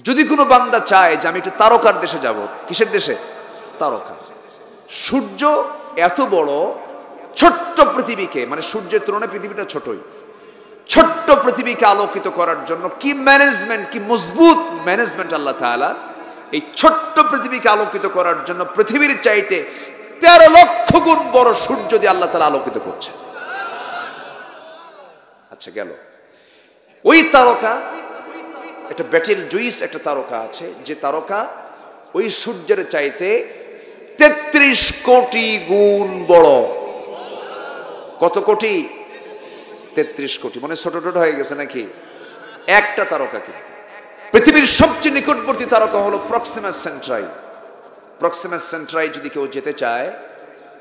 যদি কোনো বান্দা চায় যে আমি একটু তারকার দেশে যাব, কিসের দেশে? তারকা। সূর্য এত বড়, ছোট্ট পৃথিবীকে, মানে সূর্যের তুলনায় পৃথিবীটা ছোটই, ছোট্ট পৃথিবীকে আলোকিত করার জন্য কি ম্যানেজমেন্ট, কি মজবুত ম্যানেজমেন্ট আল্লাহ তাআলা। এই ছোট্ট পৃথিবীকে আলোকিত করার জন্য পৃথিবীর চাইতে 13 লক্ষ গুণ বড় সূর্য দিয়ে আল্লাহ তাআলা আলোকিত করছে। আচ্ছা গেল। ওই তারকা, একটা ব্যাটেল জুইস একটা তারকা আছে, যে তারকা ওই সূর্যের চাইতে 33 কোটি গুণ বড়। কত কোটি? 33 কোটি। মানে ছোট ছোট হয়ে গেছে নাকি? একটা তারকা। কিন্তু পৃথিবীর সবচেয়ে নিকটবর্তী তারকা হলো প্রক্সিমা সেন্ট্রাই। প্রক্সিমা সেন্ট্রাই যদি কেউ যেতে চায়,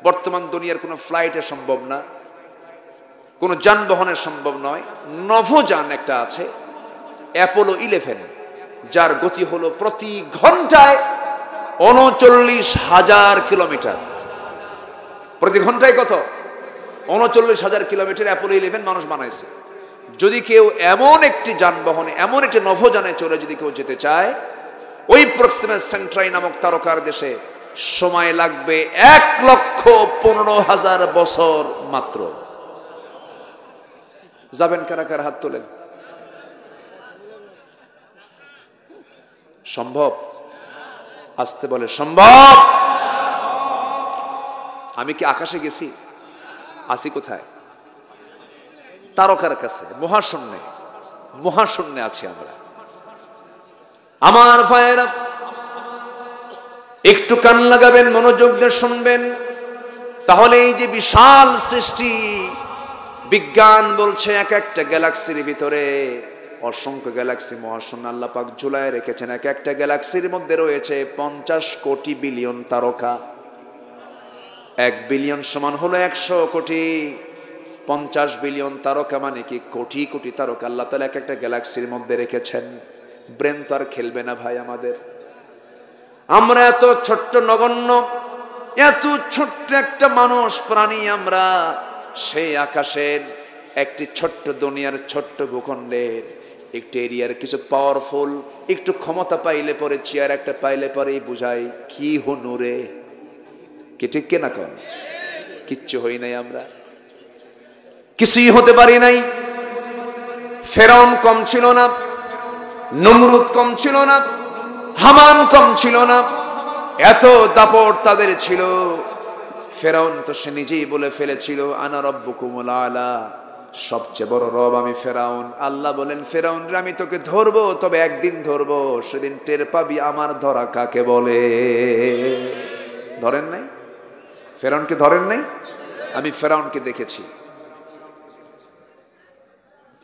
বর্তমান দুনিয়ার কোনো ফ্লাইটে সম্ভব না, কোনো যানবাহনে সম্ভব নয়। নভোযান একটা আছে, অ্যাপোলো 11, যার গতি হলো প্রতি ঘন্টায় 39,000 কিলোমিটার। প্রতি ঘন্টায় কত? 39,000 কিলোমিটার অ্যাপোলো 11 মানুষ বানাইছে। যদি কেউ এমন একটি যানবাহনে, এমন একটি নভোযানে চলে যদি কেউ যেতে চায়, ওই প্রক্সিমা সেন্ট্রাই নামক তারকার দেশে সময় লাগবে 1,15,000 বছর মাত্র। যাবেন কারা কারা? হাত তোলেন। সম্ভব? আসতে বলে সম্ভব। আমি কি আকাশে গেছি? আসি কোথায়? তারকার কাছে, মহাশূন্যে। মহাশূন্যে আছি আমরা। আমার ভাইয়েরা, একটু কান লাগাবেন, মনোযোগ দিয়ে শুনবেন, তাহলে এই যে বিশাল সৃষ্টি, বিজ্ঞান বলছে এক একটা গ্যালাক্সির ভিতরে অসংখ্য গ্যালাক্সি মহাশূন্য আল্লাহ পাক ঝুলায় রেখেছেন। এক একটা গ্যালাক্সির মধ্যে রয়েছে 50 কোটি বিলিয়ন তারকা। 1 বিলিয়ন সমান হলো 100 কোটি। 50 বিলিয়ন তারকা মানে কি? কোটি কোটি তারকা আল্লাহ তাআলা এক একটা গ্যালাক্সির মধ্যে রেখেছেন। ব্রেন তো আর খেলবে না ভাই আমাদের। আমরা এত ছোট্ট নগণ্য, এত ছোট্ট একটা মানুষ প্রাণী আমরা, সেই আকাশের একটি ছোট্ট দুনিয়ার ছোট্ট ভূখণ্ডের একটু এরিয়ার কিছু পাওয়ারফুল, একটু ক্ষমতা পাইলে পরে, চেয়ার একটা পাইলে পরেই বুঝাই কি হনুরে। কি ঠিক কিনা কন? কিচ্ছু হই নাই আমরা, কিছুই হতে পারি নাই। ফেরাউন কম ছিল না, নমরুদ কম ছিল না, হামান কম ছিল না, এত দাপট তাদের ছিল। ফেরাউন তো সে নিজেই বলে ফেলেছিল, আনা রব্বুকুমুল আলা, সবচেয়ে বড় রব আমি ফেরাউন। আল্লাহ বলেন, ফেরাউন রে আমি তোকে ধরবো, তবে একদিন ধরবো, সেদিন টের পাবি আমার ধরা কাকে বলে। ধরেন নাই? ফেরাউনকে ধরেন নাই? আমি ফেরাউনকে দেখেছি,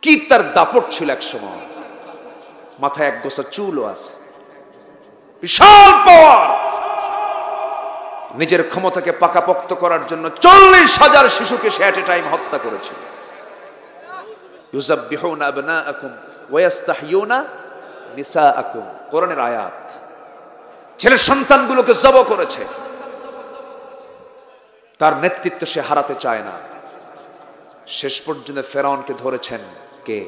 কি তার দাপট ছিল। এক সময় মাথায় এক গোছা চুলও আছে, বিশাল পাওয়ার। নিজের ক্ষমতাকে পাকাপোক্ত করার জন্য 40,000 শিশুকে সে এট এ টাইম হত্যা করেছিল। ইউযাব্বিহুনা আবনাআকুম ওয়া ইস্তাহয়ুনা নিসাআকুম, কোরআনের আয়াত। ছেলে সন্তানগুলোকে জবাই করেছে। তার নেতৃত্ব সে হারাতে চায় না। শেষ পর্যন্ত ফেরাউনকে ধরেছেন কে?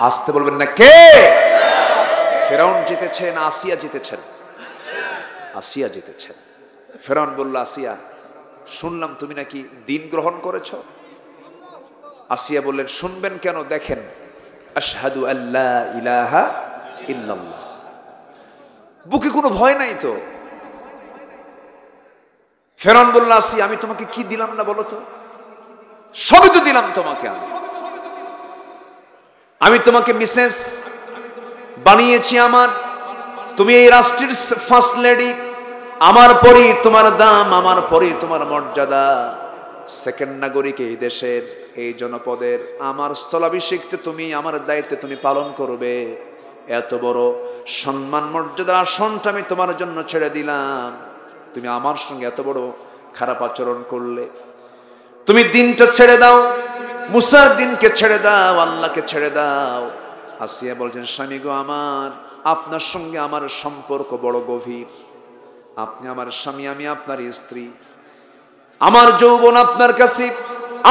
আসতে বলবেন না কে? ফেরাউন জিতেছেন, আসিয়া জিতেছেন? আসিয়া জিতেছেন। ফেরাউন বলল, আসিয়া শুনলাম তুমি নাকি দিন গ্রহণ করেছ। আসিয়া বললেন, শুনবেন কেন? দেখেন, আশহাদু আল্লা ইলাহা ইল্লাল্লাহ। বুকে কোনো ভয় নাই তো। ফেরাউন বলল, আসিয়া আমি তোমাকে কি দিলাম না বলো তো? সবই তো দিলাম তোমাকে। আমি তোমাকে মিসেস বানিয়েছি আমার, তুমি এই রাষ্ট্রের ফার্স্ট লেডি, আমার পরেই তোমার দাম, আমার পরেই তোমার মর্যাদা। সেকেন্ড নাগরিক এই দেশের, এই জনপদের। আমার স্থলাভিষিক্ত তুমি, আমার দায়িত্বে তুমি পালন করবে। এত বড় সম্মান মর্যাদার আসনটা আমি তোমার জন্য ছেড়ে দিলাম, তুমি আমার সঙ্গে এত বড় খারাপ আচরণ করলে। তুমি দিনটা ছেড়ে দাও, মুসার দিনকে ছেড়ে দাও, আল্লাহকে ছেড়ে দাও। আসিয়া বলছেন, স্বামী গো আমার, আপনার সঙ্গে আমার সম্পর্ক বড় গভীর। আপনি আমার স্বামী, আমি আপনার স্ত্রী। আমার যৌবন আপনার কাছে,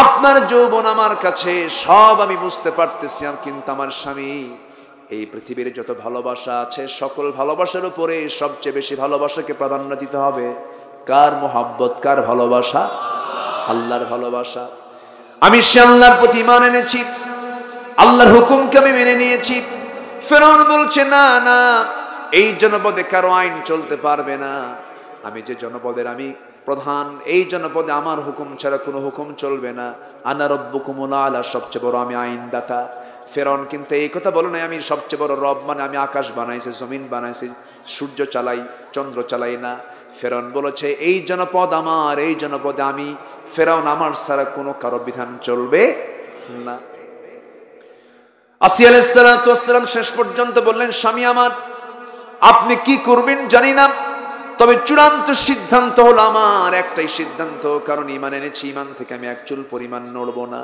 আপনার যৌবন আমার কাছে, সব আমি বুঝতে পারতেছি। কিন্তু আমার স্বামী, এই পৃথিবীর যত ভালোবাসা আছে সকল ভালোবাসার উপরে সবচেয়ে বেশি ভালোবাসাকে প্রাধান্য দিতে হবে। কার মোহাব্বত, কার ভালোবাসা? আল্লাহর ভালোবাসা। আমি সে আল্লাহর প্রতি ঈমান এনেছি, আল্লাহর হুকুমকে আমি মেনে নিয়েছি। ফেরাউন বলছে না না, এই জনপদে কারো আইন চলতে পারবে না। আমি যে জনপদের আমি প্রধান, এই জনপদে আমার হুকুম ছাড়া কোনো হুকুম চলবে না। আনা রব্বুকুমুল আলা, সবচেয়ে বড় আমি আইনদাতা। ফেরাউন কিন্তু এই কথা বলে নাই আমি সবচেয়ে বড় রব, মানে আমি আকাশ বানাইছি, জমিন বানাইছি, সূর্য চালাই, চন্দ্র চালাই না। ফেরাউন বলেছে এই জনপদ আমার, এই জনপদে আমি ফেরাউন, আমার ছাড়া কোনো কারো বিধান চলবে না। আসিয়া আলাইহিস সালাতু ওয়াস সালাম শেষ পর্যন্ত বললেন, স্বামী আমার, আপনি কি করবেন জানি না, তবে চূড়ান্ত সিদ্ধান্ত হলো আমার একটাই সিদ্ধান্ত, কারণ ঈমান এনেছি, ঈমান থেকে আমি এক চুল পরিমাণ নড়ব না।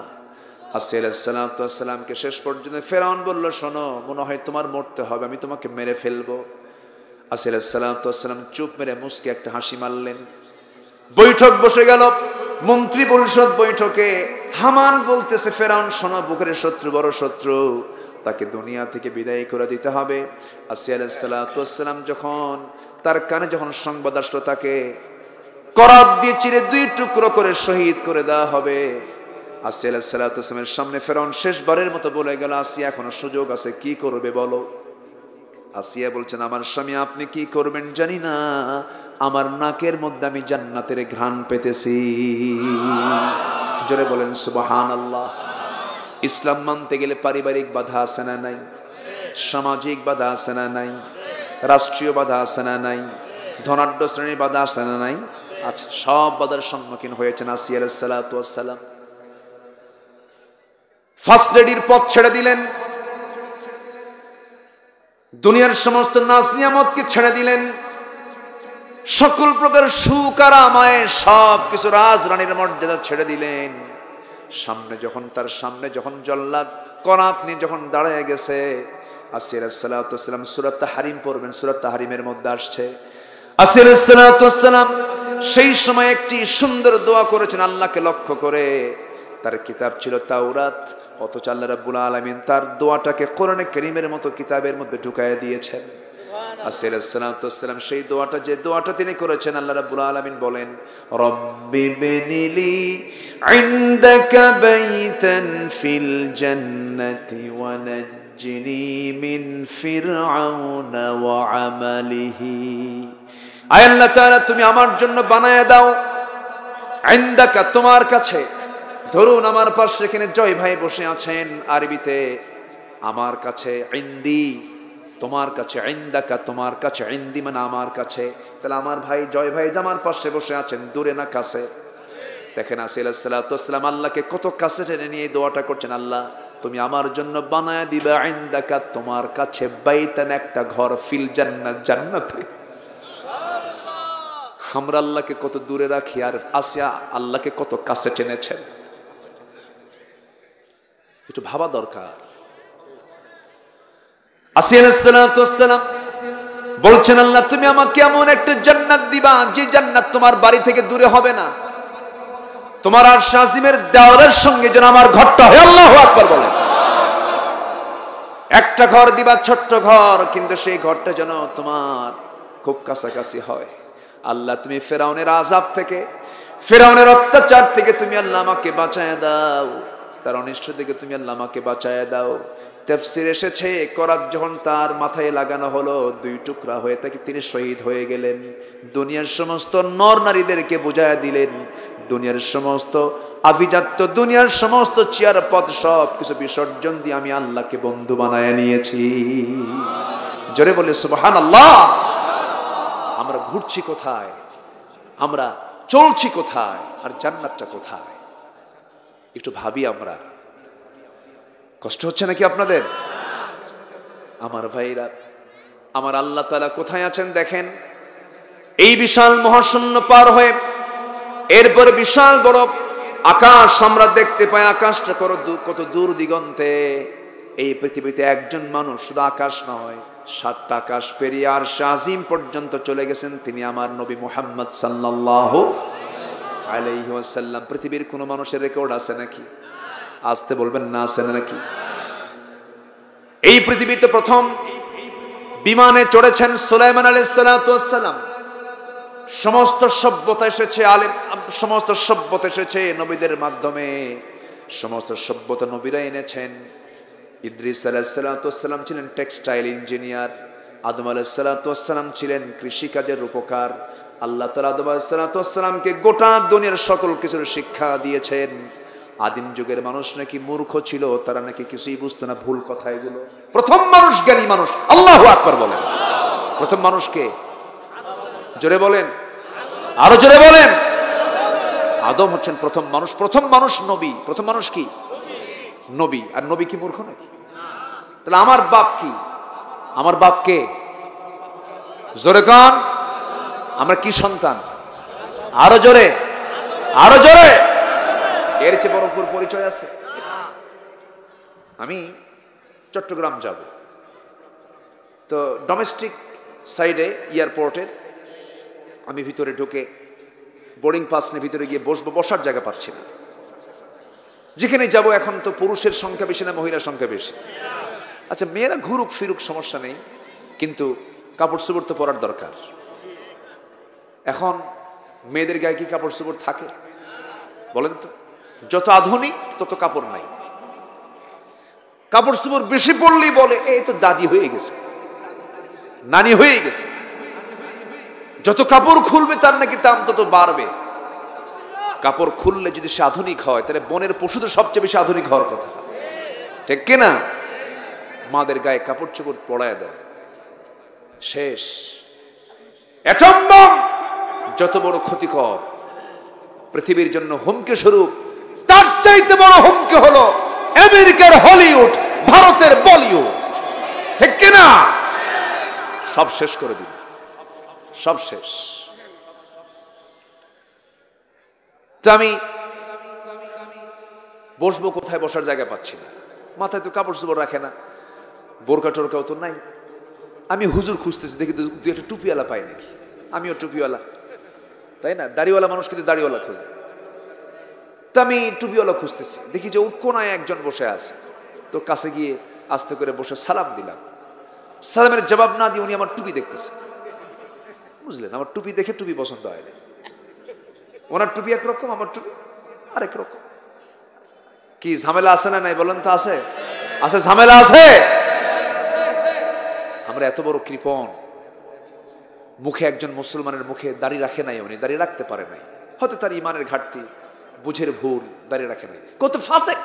আসিয়া আলাইহিস সালাতু ওয়াস সালামকে শেষ পর্যন্ত ফেরাউন বলল, শোনো, মনে হয় তোমার মরতে হবে, আমি তোমাকে মেরে ফেলবো। আসিয়া আলাইহিস সালাতু ওয়াস সালাম চুপ মেরে মুস্কি একটা হাসি মারলেন। বৈঠক বসে গেল, মন্ত্রী পরিষদ বৈঠকে। হামান বলতেছে, ফেরাউন শোনো, বুকের শত্রু বড় শত্রু, তাকে দুনিয়া থেকে বিদায় করে দিতে হবে। আসিয়া আলাইহিস সালাতু ওয়াস সালাম যখন তার কানে যখন সংবাদ আসলো তাকে করাত দিয়ে চিরে 2 টুকরো করে শহীদ করে দেওয়া হবে, আসিয়া আলাইহিস সালাতু ওয়াস সালামের সামনে ফেরাউন শেষবারের মতো বলে গেল, আসিয়া এখনো সুযোগ আছে, কি করবে বলো। আসিয়া বলছেন, আমার স্বামী, আপনি কি করবেন জানি না, আমার নাকের মধ্যে আমি জান্নাতের ঘ্রাণ পেতেছি। জোরে বলেন সুবহানাল্লাহ। ইসলাম মানতে গেলে পারিবারিক বাধা আছে না নাই? সামাজিক বাধা আছে না নাই? রাষ্ট্রীয় বাধা আছে না নাই? ধনাঢ্য শ্রেণীর বাধা আছে না নাই? আচ্ছা, সব বাধার সম্মুখীন হয়েছেন আসিয়া আলাইহিস সালাতু ওয়াস সালাম। ফার্স্ট লেডির পথ ছেড়ে দিলেন, দুনিয়ার সমস্ত নাজ নিয়ামতকে ছেড়ে দিলেন, সকল প্রকার সুখ আরামায়ে সব কিছু, রাজরানীর মর্যাদা ছেড়ে দিলেন। তার সামনে যখন জল্লাদ করাত নিয়ে যখন দাঁড়ায় গেছে, আসিয়া আলাইহিস সালাতু ওয়াস সালাম সূরা তাহরিম পড়বেন, সূরা তাহরিমের মধ্যে আসছে, আসিয়া আলাইহিস সালাতু ওয়াস সালাম সেই সময় একটি সুন্দর দোয়া করেছেন আল্লাহকে লক্ষ্য করে। তার কিতাব ছিল তাওরাত, অথচ আল্লাহ রাব্বুল আলামিন তার দোয়াটাকে কোরআনে কারীমের মতো কিতাবের মধ্যে ঢুকায় দিয়েছেন। আসিয়া আলাইহিস সালাতু ওয়াস সালাম সেই দোয়াটা, যে দোয়াটা তিনি করেছেন, আল্লাহ রাব্বুল আলামিন বলেন, রব্বি বিনিলি ইনদাকা বাইতান ফিল জান্নাতি ওয়া নাজ্জিনি মিন ফিরআউনা ওয়া আমালিহি। আয় আল্লাহ তাআলা, তুমি আমার জন্য বানায়া দাও, ইনদাকা তোমার কাছে, ধরুন আমার পাশে এখানে জয় ভাই বসে আছেন, আরবিতে আমার কাছে, ইন্দি তোমার কাছে, ইনদাকা তোমার কাছে, ইন্দি মানে আমার কাছে। তাহলে আমার ভাই জয় ভাই যে আমার পাশে বসে আছেন, দূরে না কাছে? দেখেন আসিয়া আলাইহিস সালাতু ওয়াস সালাম আল্লাহকে কত কাছে টেনে নিয়ে দোয়াটা করছেন, আল্লাহ তুমি আমার জন্য বানায়া দিবা ইনদাকা তোমার কাছে, বাইতান একটা ঘর, ফিল জান্নাত জান্নাতে। আমরা আল্লাহকে কত দূরে রাখি, আর আসিয়া আল্লাহকে কত কাছে টেনেছেন, একটু ভাবা দরকার। আসিয়া আলাইহিস সালাতু ওয়াস সালাম বলছেন, আল্লাহ তুমি আমাকে এমন একটা জান্নাত দিবা, যে জান্নাত তোমার বাড়ি থেকে দূরে হবে না, তোমার আরশ আজিমের দেওয়ালের সঙ্গে যেন আমার ঘরটা হয়। আল্লাহু আকবার বলেন। একটা ঘর দিবা, ছোট্ট ঘর, কিন্তু সেই ঘরটা যেন তোমার খুব কাছাকাছি হয়। আল্লাহ তুমি ফেরাউনের আযাব থেকে, ফেরাউনের অত্যাচার থেকে তুমি আল্লাহ আমাকে বাঁচায় দাও, তার অনিষ্ট থেকে তুমি আল্লাহ আমাকে বাঁচায় দাও। তাফসীর এসেছে, করাত যখন তার মাথায় লাগানো হলো, 2 টুকরা হয়ে তাকে তিনি শহীদ হয়ে গেলেন। দুনিয়ার সমস্ত নর নারীদেরকে বুঝায়া দিলেন, দুনিয়ার সমস্ত আভিজাত্য, দুনিয়ার সমস্ত চেয়ার পদ সব কিছু বিসর্জন দিয়ে আমি আল্লাহকে বন্ধু বানায় নিয়েছি। জোরে বলে সুবহানাল্লাহ। আমরা ঘুরছি কোথায়, আমরা চলছি কোথায়, আর জান্নাতটা কোথায়? একটু ভাবি আমরা। কষ্ট হচ্ছে নাকি আপনাদের? আমার ভাইরা, আমার আল্লাহ তাআলা কোথায় আছেন দেখেন। এই বিশাল মহাশূন্য পার হয়ে এরপর বিশাল বড় আকাশ আমরা দেখতে পাই। আকাশটা কত দূর দিগন্তে। এই পৃথিবীতে একজন মানুষ, শুধু আকাশ নয়, 7টা আকাশ পেরিয়ে আরশে আজিম পর্যন্ত চলে গেছেন, তিনি আমার নবী মুহাম্মদ সাল্লাল্লাহু আলাইহি ওয়াসাল্লাম। পৃথিবীর কোনো মানুষের রেকর্ড আছে নাকি? আসতে বলবেন না, আছে নাকি? এই পৃথিবীতে প্রথম বিমানে চড়েছেন সুলাইমান আলাইহিস সালাতু ওয়াস সালাম। সমস্ত সভ্যতা এসেছে সমস্ত সভ্যতা এসেছে নবীদের মাধ্যমে, সমস্ত সভ্যতা নবীরা এনেছেন। ইদ্রিস আলাইহিস সালাতু ওয়াস সালাম ছিলেন টেক্সটাইল ইঞ্জিনিয়ার, আদম আলাইহিস সালাতু ওয়াস সালাম ছিলেন কৃষিকাজের রূপকার। আল্লাহ তাআলা আদম আলাইহিস সালাতু ওয়াস সালামকে গোটা দুনিয়ার সকল কিছুর শিক্ষা দিয়েছেন। আদিম যুগের মানুষ নাকি মূর্খ ছিল, তারা নাকি কিছুই বুঝতো না, ভুল কথা এগুলো। প্রথম মানুষ জ্ঞানী মানুষ, আল্লাহু আকবার বলেন। প্রথম মানুষকে জোরে বলেন, আরো জোরে বলেন। আদম হচ্ছেন প্রথম মানুষ। প্রথম মানুষ নবী। প্রথম মানুষ কি? নবী। আর নবী কি মূর্খ নাকি? তাহলে আমার বাপ কি? আমার বাপ কে? জোরে কান। আমরা কি সন্তান? আরো জোরে, আরো জোরে। এর চেয়ে বড় পরিচয় আছে? আমি চট্টগ্রাম যাব, তো ডোমেস্টিক সাইডে এয়ারপোর্টের আমি ভিতরে ঢুকে বোর্ডিং পাস নিয়ে ভিতরে গিয়ে বসবো, বসার জায়গা পাচ্ছি না। যেখানে যাব এখন তো পুরুষের সংখ্যা বেশি না মহিলার সংখ্যা বেশি? আচ্ছা, মেয়েরা ঘুরুক ফিরুক সমস্যা নেই, কিন্তু কাপড় চোপড় তো পরার দরকার। এখন মেয়েদের গায়ে কি কাপড় চোপড় থাকে বলেন তো? যত আধুনিক তত কাপড় নাই। কাপড় চোপড় বেশি পড়লেই বলে এই তো দাদি হয়ে গেছে, নানি হয়ে গেছে। যত কাপড় খুলবে তার নাকি দাম তত বাড়বে। কাপড় খুললে যদি সে আধুনিক হয়, তাহলে বনের পশুদের সবচেয়ে বেশি আধুনিক হওয়ার কথা, ঠিক কিনা? মাদের গায়ে কাপড় চোপড় পড়ায় দেয়, শেষ। অ্যাটম বম যত বড় ক্ষতিকর, পৃথিবীর জন্য হুমকি স্বরূপ, তার চাইতে বড় হুমকি হলো আমেরিকার হলিউড, ভারতের বলিউড, ঠিক কিনা? সব শেষ করে দিন, সব শেষ। তো আমি বসবো কোথায়? বসার জায়গা পাচ্ছি না। মাথায় তো কাপড় চোপড় রাখে না, বোরকা টোরকাও তো নাই। আমি হুজুর খুঁজতেছি, দেখি দু একটা টুপিওয়ালা পাই নাকি। আমিও টুপিওয়ালা, তাই না? দাড়িওয়ালা মানুষ কিন্তু দাড়িওয়ালা খোঁজে। তো আমি টুপিওয়ালা খুঁজতেছি, দেখি যে কোনায় একজন বসে আছে। তো কাছে গিয়ে আস্তে করে বসে সালাম দিলাম। সালামের জবাব না দিয়ে উনি আমার টুপি দেখতেছে, বুঝলেন? আমার টুপি দেখে টুপি পছন্দ হয় না। ওনার টুপি একরকম, আমার টুপি আরেক রকম। কি ঝামেলা আছে না নাই বলেন তো? আছে, আছে, ঝামেলা আছে। আমরা এত বড় কৃপণ, মুখে একজন মুসলমানের মুখে দাড়ি রাখে নাই, উনি দাড়ি রাখতে পারে নাই, হয়তো তার ইমানের ঘাটতি, বুঝের ভুল, দাড়ি রাখে নাই। কত ফাসেক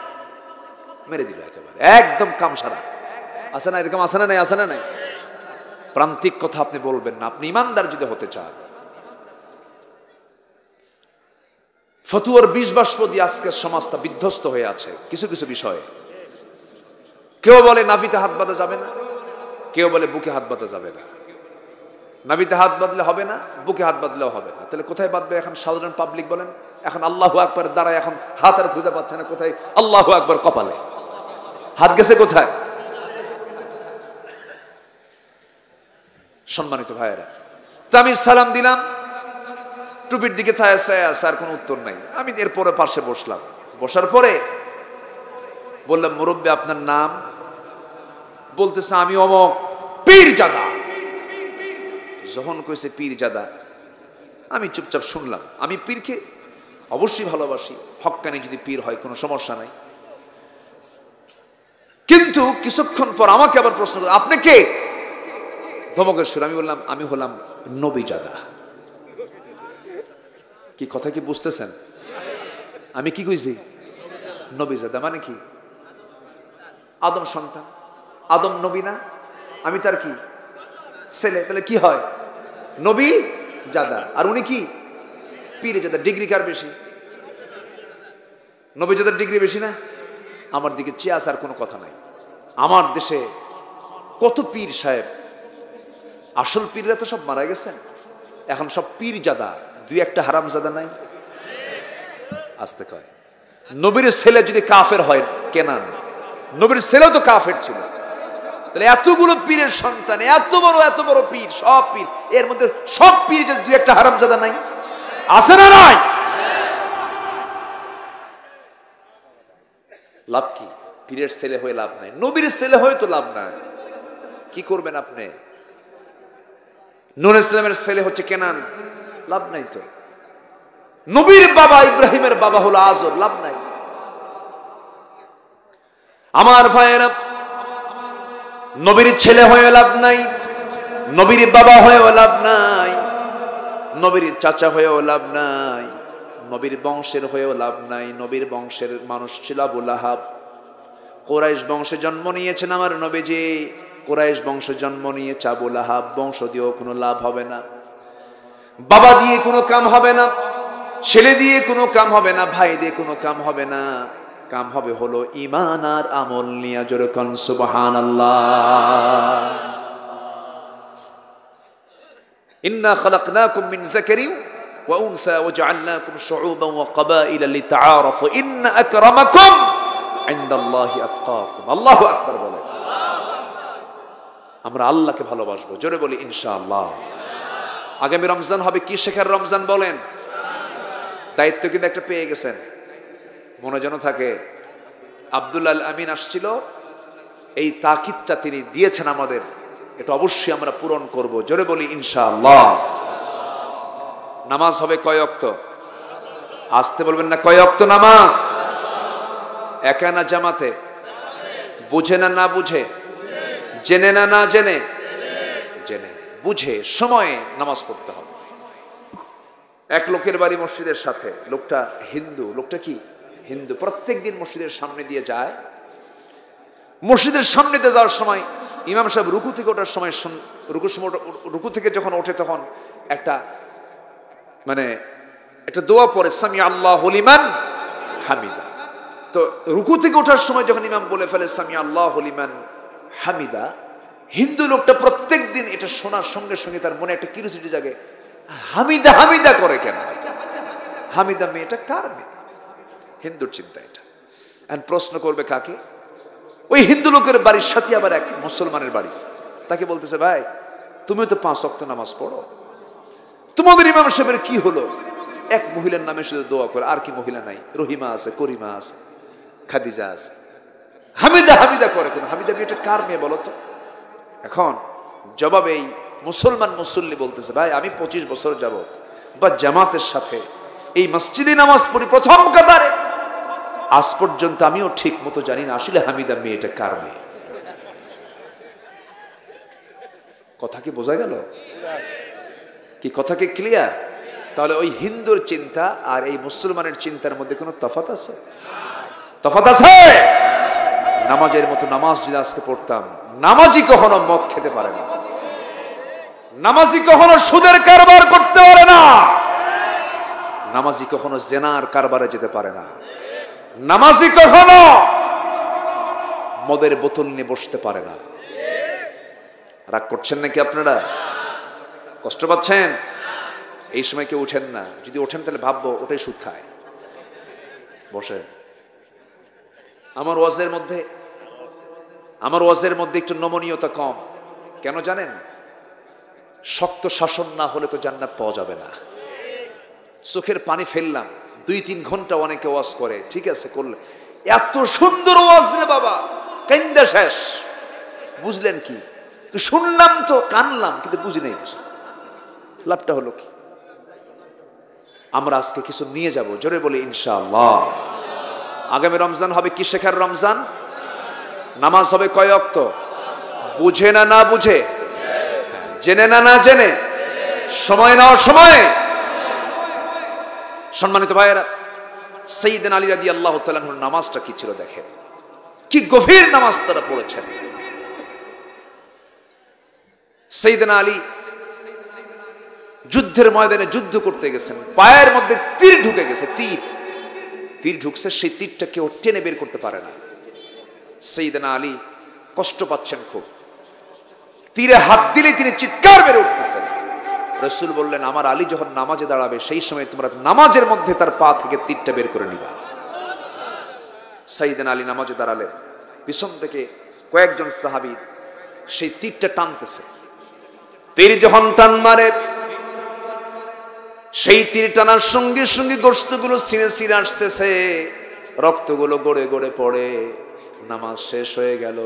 মেরে দিল একেবারে, একদম কামসারা। আছে না এরকম? আছে না নাই? আছে না নাই? প্রান্তিক কথা আপনি বলবেন না, আপনি ইমানদার যদি হতে চান। ফতুয়ার বিষ বাষ্প দিয়ে আজকের সমাজটা বিধ্বস্ত হয়ে আছে কিছু কিছু বিষয়ে। কেউ বলে নাভিতে হাত বাঁধা যাবে না, কেউ বলে বুকে হাত বাঁধা যাবে না। নাভিতে হাত বাঁধলে হবে না, বুকে হাত বাঁধলেও হবে না। তাহলে কোথায় বাঁধবে এখন সাধারণ পাবলিক? বলেন। এখন আল্লাহু আকবার দ্বারা এখন হাত আর খুঁজে পাচ্ছে না কোথায়। আল্লাহু আকবার কপালে, হাত গেছে কোথায়? সম্মানিত ভাইয়েরা, তো আমি সালাম দিলাম, টুপির দিকে স্যার কোনো উত্তর নাই। আমি এরপরে পাশে বসলাম। বসার পরে বললাম, মুরব্বী আপনার নাম? বলতেছে আমি অমক পীরজাদা। যখন কইছে পীরজাদা, আমি চুপচাপ শুনলাম। আমি পীরকে অবশ্যই ভালোবাসি, হক্কানি যদি পীর হয় কোনো সমস্যা নাই। কিন্তু কিছুক্ষণ পর আমাকে আবার প্রশ্ন, আপনি কে? ধমকের সুর। আমি বললাম আমি হলাম নবীজাদা। কি কথা কি বুঝতেছেন? আমি কি কইছি? নবীজাদা মানে কি? আদম সন্তান, আদম নবী না? আমি তার কি ছেলে, তাহলে কি হয়? নবী জাদা। আর উনি কি? পীরে জাদা। ডিগ্রি কার বেশি? নবী জাদার ডিগ্রি বেশি না? আমার দিকে চেয়ে আসার কোনো কথা নাই। আমার দেশে কত পীর সাহেব, আসল পীররা তো সব মারা গেছেন, এখন সব পীর জাদা, দুই একটা হারাম জাদা নাই? আসতে কয় নবীর ছেলে যদি কাফের হয়, কেনান নবীর ছেলেও তো কাফের ছিল, তাহলে এতগুলো পীরের সন্তান, এত বড় পীর, সব পীর, এর মধ্যে সব পীর যদি দুই একটা হারাম জাদা নাই? আছে না নাই? লাভ কি? পীরের ছেলে হয়ে লাভ নাই, নবীর ছেলে হয়ে তো লাভ নাই। কি করবেন আপনি? নূহ ইসলামের ছেলে হচ্ছে কেনান, লাভ নাই তো। নবীর বাবা ইব্রাহিমের বাবা হলো আজর, লাভ নাই। আমার ভাইয়েরা, নবীর ছেলে হয়ে লাভ নাই, নবীর বাবা হয়েও লাভ নাই, নবীর চাচা হয়েও লাভ নাই, নবীর বংশের হয়েও লাভ নাই। নবীর বংশের মানুষ ছিল আবু লাহাব। কুরাইশ বংশে জন্ম নিয়েছেন আমার নবীজি, কুরাইশ বংশে জন্ম নিয়েছে আবু লাহাব। বংশ দিয়েও কোনো লাভ হবে না, বাবা দিয়ে কোনো কাম হবে না, ছেলে দিয়ে কোনো কাম হবে না, ভাই দিয়ে কোনো কাম হবে না। কাম হবে হলো ঈমান আর আমল নিয়ে। জোরে কোন সুবহানাল্লাহ। ইন্না খালাকনাকুম মিন যাকারিন ওয়া উনসা ওয়া জাআলনাকুম শুউবান ওয়া ক্বাবাইলা লিতাআরাফু ইন্না আকরামাকুম ইনদাল্লাহি আতকাকুম। আল্লাহু আকবার বলেন। আমরা আল্লাহকে ভালোবাসবো, জোরে বলি ইনশাআল্লাহ। আগামী রমজান হবে কি শেখার রমজান বলেন? দায়িত্ব কিন্তু একটা পেয়ে গেছেন, মনে যেন থাকে। আব্দুল আল আমিন আসছিল, এই তাকিদটা তিনি দিয়েছেন আমাদের, এটা অবশ্যই আমরা পূরণ করব। জোরে বলি ইনশাআল্লাহ। নামাজ হবে কয় ওয়াক্ত? আসতে বলবেন না, কয় ওয়াক্ত নামাজ? একা না জামাতে? বুঝে না না বুঝে? জেনে না না জেনে? জেনে বুঝে সময়ে নামাজ পড়তে হবে। এক লোকের বাড়ি মসজিদের সাথে, লোকটা হিন্দু। লোকটা কি হিন্দু? প্রত্যেক দিন মসজিদের সামনে দিয়ে যায়। মসজিদের সামনে দিয়ে যাওয়ার সময় ইমাম সাহেব রুকু থেকে ওঠার সময়, রুকু থেকে যখন ওঠে তখন একটা একটা দোয়া পড়ে, সামি আল্লাহু লিমান হামিদা। তো রুকু থেকে ওঠার সময় যখন ইমাম বলে ফেলে সামি আল্লাহু লিমান হামিদা, হিন্দু লোকটা প্রত্যেক দিন এটা শোনার সঙ্গে সঙ্গে তার মনে একটা কিউরিওসিটি জাগে, হামিদা হামিদা করে কেন? হামিদা মেয়েটা কার মেয়ে? হিন্দুর চিন্তা এটা। আর প্রশ্ন করবে কাকে? ওই হিন্দু লোকের বাড়ির সাথে আবার এক মুসলমানের বাড়ি। তাকে বলতেছে, ভাই তুমি তো 5 ওয়াক্ত নামাজ পড়ো, তোমাদের ইমাম সাহেবের কি হলো? এক মহিলার নামে শুধু দোয়া করে, আর কি মহিলা নাই? রহিমা আছে, করিমা আছে, খাদিজা আছে, হামিদা হামিদা করে কেন? হামিদা মেয়েটা কার মেয়ে বলো তো? এখন জবাবে এই মুসলমান মুসল্লি বলতেছে, ভাই আমি 25 বছর যাবত বা জামাতের সাথে এই মসজিদে নামাজ পড়ি প্রথম কাতারে, আজ পর্যন্ত আমিও ঠিক মতো জানি না আসলে হামিদা মেয়েটা কার মেয়ে। কথা কি বোঝা গেল? কি কথা কি ক্লিয়ার? তাহলে ওই হিন্দুর চিন্তা আর এই মুসলমানের চিন্তার মধ্যে কোনো তফাৎ আছে? তফাৎ আছে। নামাজের মতো নামাজ যদি আজকে পড়তাম, নামাজি কখনো মদ খেতে পারে না, নামাজি কখনো সুদের কারবার করতে পারে না, নামাজি কখনো জেনার কারবারে যেতে পারে না, নামাজি কখনো মদের বোতল নিয়ে বসতে পারে না। রাগ করছেন নাকি আপনারা? কষ্ট পাচ্ছেন? এই সময় কেউ উঠেন না, যদি ওঠেন তাহলে ভাববো ওটাই সুদ খায়। বসেন। আমার ওয়াজের মধ্যে একটু নমনীয়তা কম। কেন জানেন? শক্ত শাসন না হলে তো জান্নাত পাওয়া যাবে না। চোখের পানি ফেললাম, 2-3 ঘন্টা অনেকে ওয়াজ করে, ঠিক আছে করলে, এত সুন্দর ওয়াজ রে বাবা, কান্দা শেষ। বুঝলেন কি? শুনলাম তো, কানলাম, কিন্তু বুঝি নাই কিছু। লাভটা হলো কি? আমরা আজকে কিছু নিয়ে যাব, জোরে বলি ইনশাআল্লাহ। আগামী রমজান হবে কি শেখার রমজান? নামাজ হবে কয় ওয়াক্ত? বুঝে না না বুঝে? জেনে না না জেনে? সময় না অসময়ে? সম্মানিত ভাইয়েরা, সাইয়েদনা আলী রাদিয়াল্লাহু তাআলা আনহুর নামাজটা কি ছিল দেখেন, কি গভীর নামাজ তারা পড়েছেন। সাইয়েদনা আলী যুদ্ধের ময়দানে যুদ্ধ করতে গেছেন, পায়ের মধ্যে তীর ঢুকে গেছে, তীর ঢুকছে, সেই তীরটা কেউ টেনে বের করতে পারে না। সাইয়েদনা আলী কষ্ট পাচ্ছেন খুব, তীরে হাত দিলে তিনি চিৎকার বের উঠতেছেন। রাসূল বললেন, আমার আলী যখন নামাজে দাঁড়াবে সেই সময় তোমরা নামাজের মধ্যে তার পা থেকে তীরটা বের করে নিবা। সাইয়েদনা আলী নামাজে দাঁড়ালেন, পিছন থেকে কয়েকজন সাহাবী সেই তীরটা টানতেছে। তীর যখন টান মারে, সেই তীর টানার সঙ্গে সঙ্গে গোশতগুলো ছিঁড়ে ছিঁড়ে আসতেছে, রক্তগুলো গড়ে গড়ে পড়ে, নামাজ শেষ হয়ে গেল,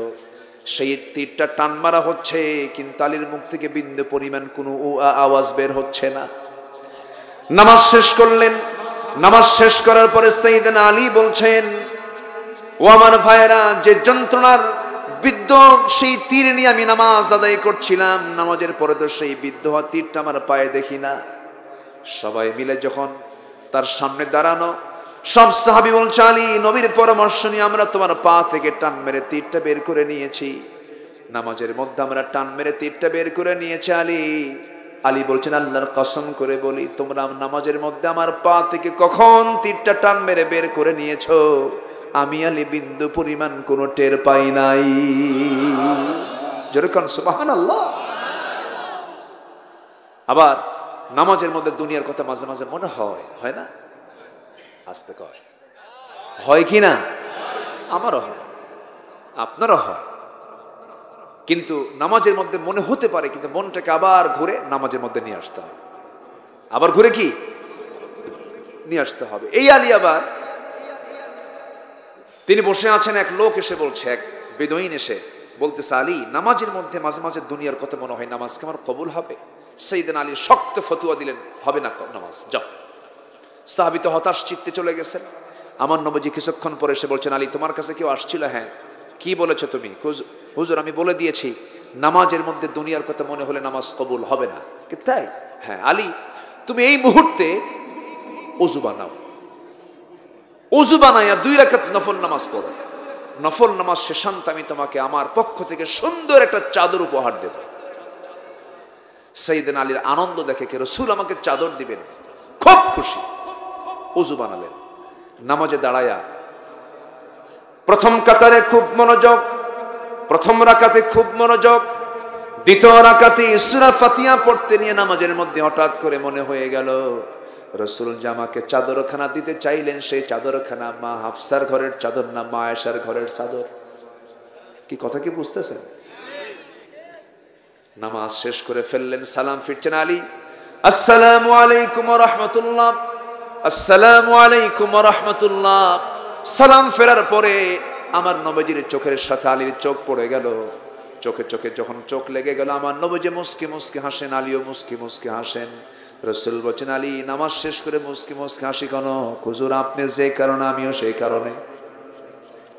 সেই তীরটা টান মারা হচ্ছে, কিন্তু আলীর মুখ থেকে বিন্দু পরিমাণ কোনো আওয়াজ বের হচ্ছে না। নামাজ শেষ করলেন। নামাজ শেষ করার পরে সাইয়েদনা আলী বলছেন, ও আমার ভাইয়েরা, যে যন্ত্রণার বিদ্ধ সেই তীর নিয়ে আমি নামাজ আদায় করছিলাম, নামাজের পরে তো সেই বিদ্ধ হওয়া তীরটা আমার পায়ে দেখি না। সবাই মিলে যখন তার সামনে দাঁড়ানো, সব সাহাবী বলছে, আলী, নবীর পরামর্শ নিয়ে আমরা তোমার পা থেকে টান মেরে তীরটা বের করে নিয়েছি। নামাজের মধ্যে আমরা টান মেরে তীরটা বের করে নিয়েছি আলী। আলী বলছেন, আল্লাহর কসম করে বলি, তোমরা নামাজের মধ্যে আমার পা থেকে কখন তীরটা টান মেরে বের করে নিয়েছো, আমি আলী বিন্দু পরিমাণ কোনো টের পাই নাই। যেরকম সুবহানাল্লাহ। আবার নামাজের মধ্যে দুনিয়ার কথা মাঝে মাঝে মনে হয়, হয় না? আসতে কয় হয় কি না? আমারও হয়, আপনারও হয়। কিন্তু নামাজের মধ্যে মনে হতে পারে, কিন্তু মনটাকে আবার ঘুরে নামাজের মধ্যে নিয়ে আসতে হবে। আবার ঘুরে কি নিয়ে আসতে হবে। এই আলী আবার তিনি বসে আছেন, এক লোক এসে বলছে, এক বেদুইন এসে বলতেছে, আলী, নামাজের মধ্যে মাঝে মাঝে দুনিয়ার কথা মনে হয়, নামাজ কি আমার কবুল হবে? সাইয়েদনা আলী শক্ত ফতোয়া দিলেন, হবে না নামাজ, যাও। সাহাবী তো হতাশ চিত্তে চলে গেছেন। আমার নবীজি কিছুক্ষণ পরে এসে বলছেন, আলী, তোমার কাছে কেউ আসছিল? হ্যাঁ। কি বলেছো তুমি? হুজুর, আমি বলে দিয়েছি নামাজের মধ্যে দুনিয়ার কথা মনে হলে নামাজ কবুল হবে না। কি তাই? হ্যাঁ। আলী, তুমি এই মুহূর্তে ওযু বানাও, ওযু বানাইয়া 2 রাকাত নফল নামাজ পড়ো। নফল নামাজ শেষান্ত আমি তোমাকে আমার পক্ষ থেকে সুন্দর একটা চাদর উপহার দেব। সাইয়েদনা আলীর আনন্দ দেখে, কে রাসূল আমাকে চাদর দিবেন, খুব খুশি। ওযু বানালেন, নামাজে দাঁড়ায়া প্রথম কাতারে খুব মনোযোগ, প্রথম রাকাতে খুব মনোযোগ, দ্বিতীয় রাকাতে সূরা ফাতিহা পড়তে নিয়ে নামাজের মধ্যে হঠাৎ করে মনে হয়ে গেল রাসূল জামাকে চাদরখানা দিতে চাইলেন, সেই চাদরখানা মা হাফসার ঘরের চাদর না, মা আয়েশার ঘরের চাদর। কি কথা কি বুঝতেছেন? নামাজ শেষ করে ফেললেন, সালাম ফিরছেন আলী, আসসালামু আলাইকুম ওয়া রাহমাতুল্লাহ, আসসালামু আলাইকুম ওয়া রাহমাতুল্লাহ। সালাম ফেরার পরে আমার নবীজির চোখের সাথে আলীর চোখ পড়ে গেল। চোখে চোখে যখন চোখ লেগে গেল, আমার নবীজি মুস্কি মুস্কি হাসেন, আলীও মুস্কি মুস্কি হাসেন। রাসূল বলেন, আলী, নামাজ শেষ করে মুস্কি মুস্কি হাসি কেন? হুজুর, আপনি যে কারণে আমিও সেই কারণে।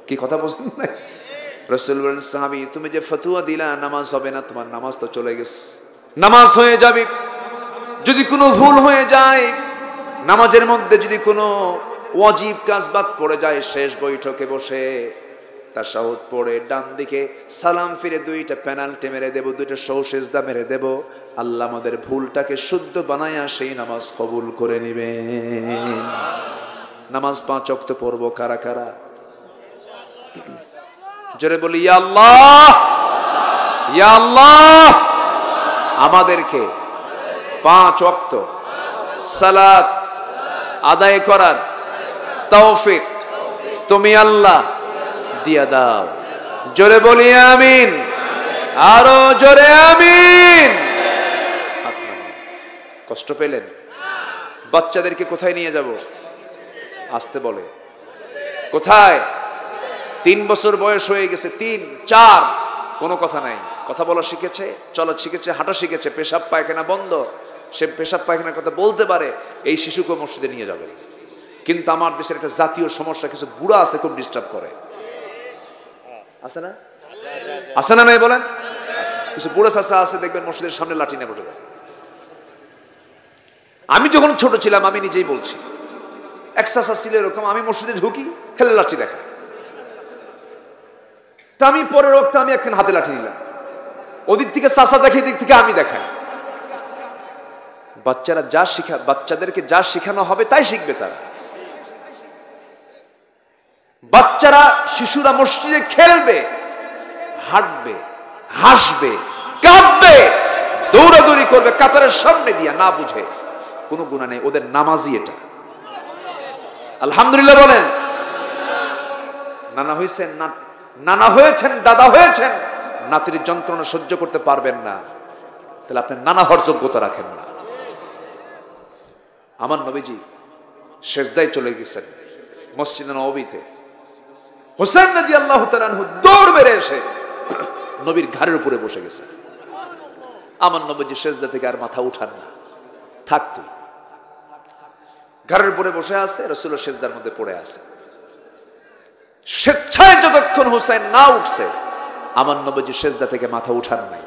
কি কথা বলছেন না? রাসূল বলেন, সাহাবী, তুমি যে ফতোয়া দিলা নামাজ হবে না, তোমার নামাজ তো চলে গেছে। নামাজ হয়ে যাবে, যদি কোনো ভুল হয়ে যায়, নামাজের মধ্যে যদি কোনো ওয়াজিব কাজ বাদ পড়ে যায়, শেষ বৈঠকে বসে তাশাহুদ পড়ে ডান দিকে সালাম ফিরে 2টা পেনাল্টি মেরে দেব, 2টা সওসেজদা মেরে দেব। আল্লাহ আমাদের ভুলটাকে শুদ্ধ বানায়া সেই নামাজ কবুল করে নেবেন। নামাজ 5 ওয়াক্ত পড়বো কারা কারা? জোরে বলি, ইয়া আল্লাহ, ইয়া আল্লাহ। আমাদেরকে 5 ওয়াক্ত সালাত আদায় করার তৌফিক তুমি আল্লাহ দিয়া দাও। জোরে বলি আমিন, আরো জোরে আমিন। কষ্ট পেলেন? বাচ্চাদেরকে কোথায় নিয়ে যাব? আসতে বলে। কোথায়? 3 বছর বয়স হয়ে গেছে, 3, 4, কোনো কথা নাই। কথা বলা শিখেছে, চলা শিখেছে, হাঁটা শিখেছে, পেশাব পায়খানা বন্ধ, সে পেশাব পায়খানার কথা বলতে পারে, এই শিশুকে মসজিদে নিয়ে যাবেন। কিন্তু আমার দেশের একটা জাতীয় সমস্যা, কিছু বুড়া আছে খুব ডিস্টার্ব করে, আছে না? আছে না নাই বলেন? কিছু বুড়া চাচা আছে, দেখবেন মসজিদের সামনে লাঠি নিয়ে বসে। আমি যখন ছোট ছিলাম, আমি নিজেই বলছি, এক চাচা ছিল এরকম, আমি মসজিদে ঢুকি, খেলে লাঠি দেখা। তা আমি পরের রক্ত আমি একখান হাতে লাঠি নিলাম, ওদিক থেকে চাচা দেখে, দিক থেকে আমি দেখাই। বাচ্চারা যা শিখা, বাচ্চাদেরকে যা শেখানো হবে তাই শিখবে তারা। বাচ্চারা, শিশুরা মসজিদে খেলবে, হাঁটবে, হাসবে, কাঁদবে, দৌড়াদৌড়ি করবে কাতারের সামনে দিয়া, না বুঝে, কোনো গুনাহ নেই, ওদের নামাজই এটা। আলহামদুলিল্লাহ বলেন। নানা হয়েছেন, নানা হয়েছেন, দাদা হয়েছেন, নাতির যন্ত্রণা সহ্য করতে পারবেন না, তাহলে আপনি নানা হওয়ার যোগ্যতা রাখেন না। আমার নবীজি সেজদায় চলে গেছেন মসজিদে নববীতে। হোসেন রাদিয়াল্লাহু তাআলা আনহু দৌড় মেরে এসে নবীর ঘাড়ের উপরে বসে গেছে। আমার নবীজি সেজদা থেকে আর মাথা উঠান না, থাকতো ঘাড়ের উপরে বসে আছে, রাসূল সেজদার মধ্যে পড়ে আছে। স্বেচ্ছায় যতক্ষণ হোসেন না উঠছে আমার নবীজি সেজদা থেকে মাথা উঠান নাই।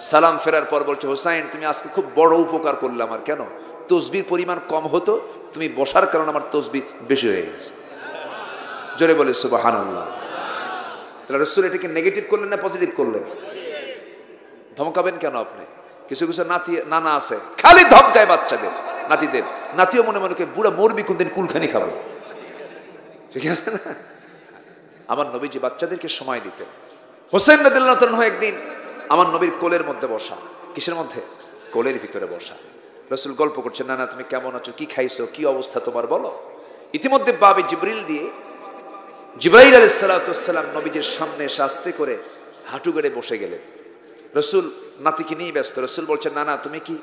সালাম ফেরার পর বলছে, হোসাইন তুমি আজকে খুব বড় উপকার করলে আমার। কেন? তসবির পরিমাণ কম হতো, তুমি বসার কারণে আমার তসবিহ বেশি হয়ে গেছে। জোরে বলে সুবহানাল্লাহ। রাসূল এটাকে নেগেটিভ করলেন না পজিটিভ করলেন? ধমকাবেন কেন আপনি? কিছু কিছু নানা আছে খালি ধমকায় বাচ্চাদের, নাতিদের। নাতিও মনে মনে বুড়া মরবি কোনদিন, কুলখানি খাবো, ঠিক আছে না? আমার নবীজি বাচ্চাদেরকে সময় দিতেন। হোসেন রাদিয়াল্লাহু তাআলা একদিন আমার নবীর কোলের মধ্যে বসা। কিসের মধ্যে? কোলের ভিতরে বসা। রাসূল গল্প করছেন, না না তুমি কেমন আছো, কি খাইছো, কি অবস্থা তোমার বলো। ইতিমধ্যে বাবে জিবরাইল আলাইহিস সালাতু ওয়াস সালাম নবীজির সামনে এসে আস্তে করে হাঁটু গেড়ে বসে গেলেন। রাসূল নাতিকে নিয়ে ব্যস্ত। রাসূল বলছেন, না না তুমি কি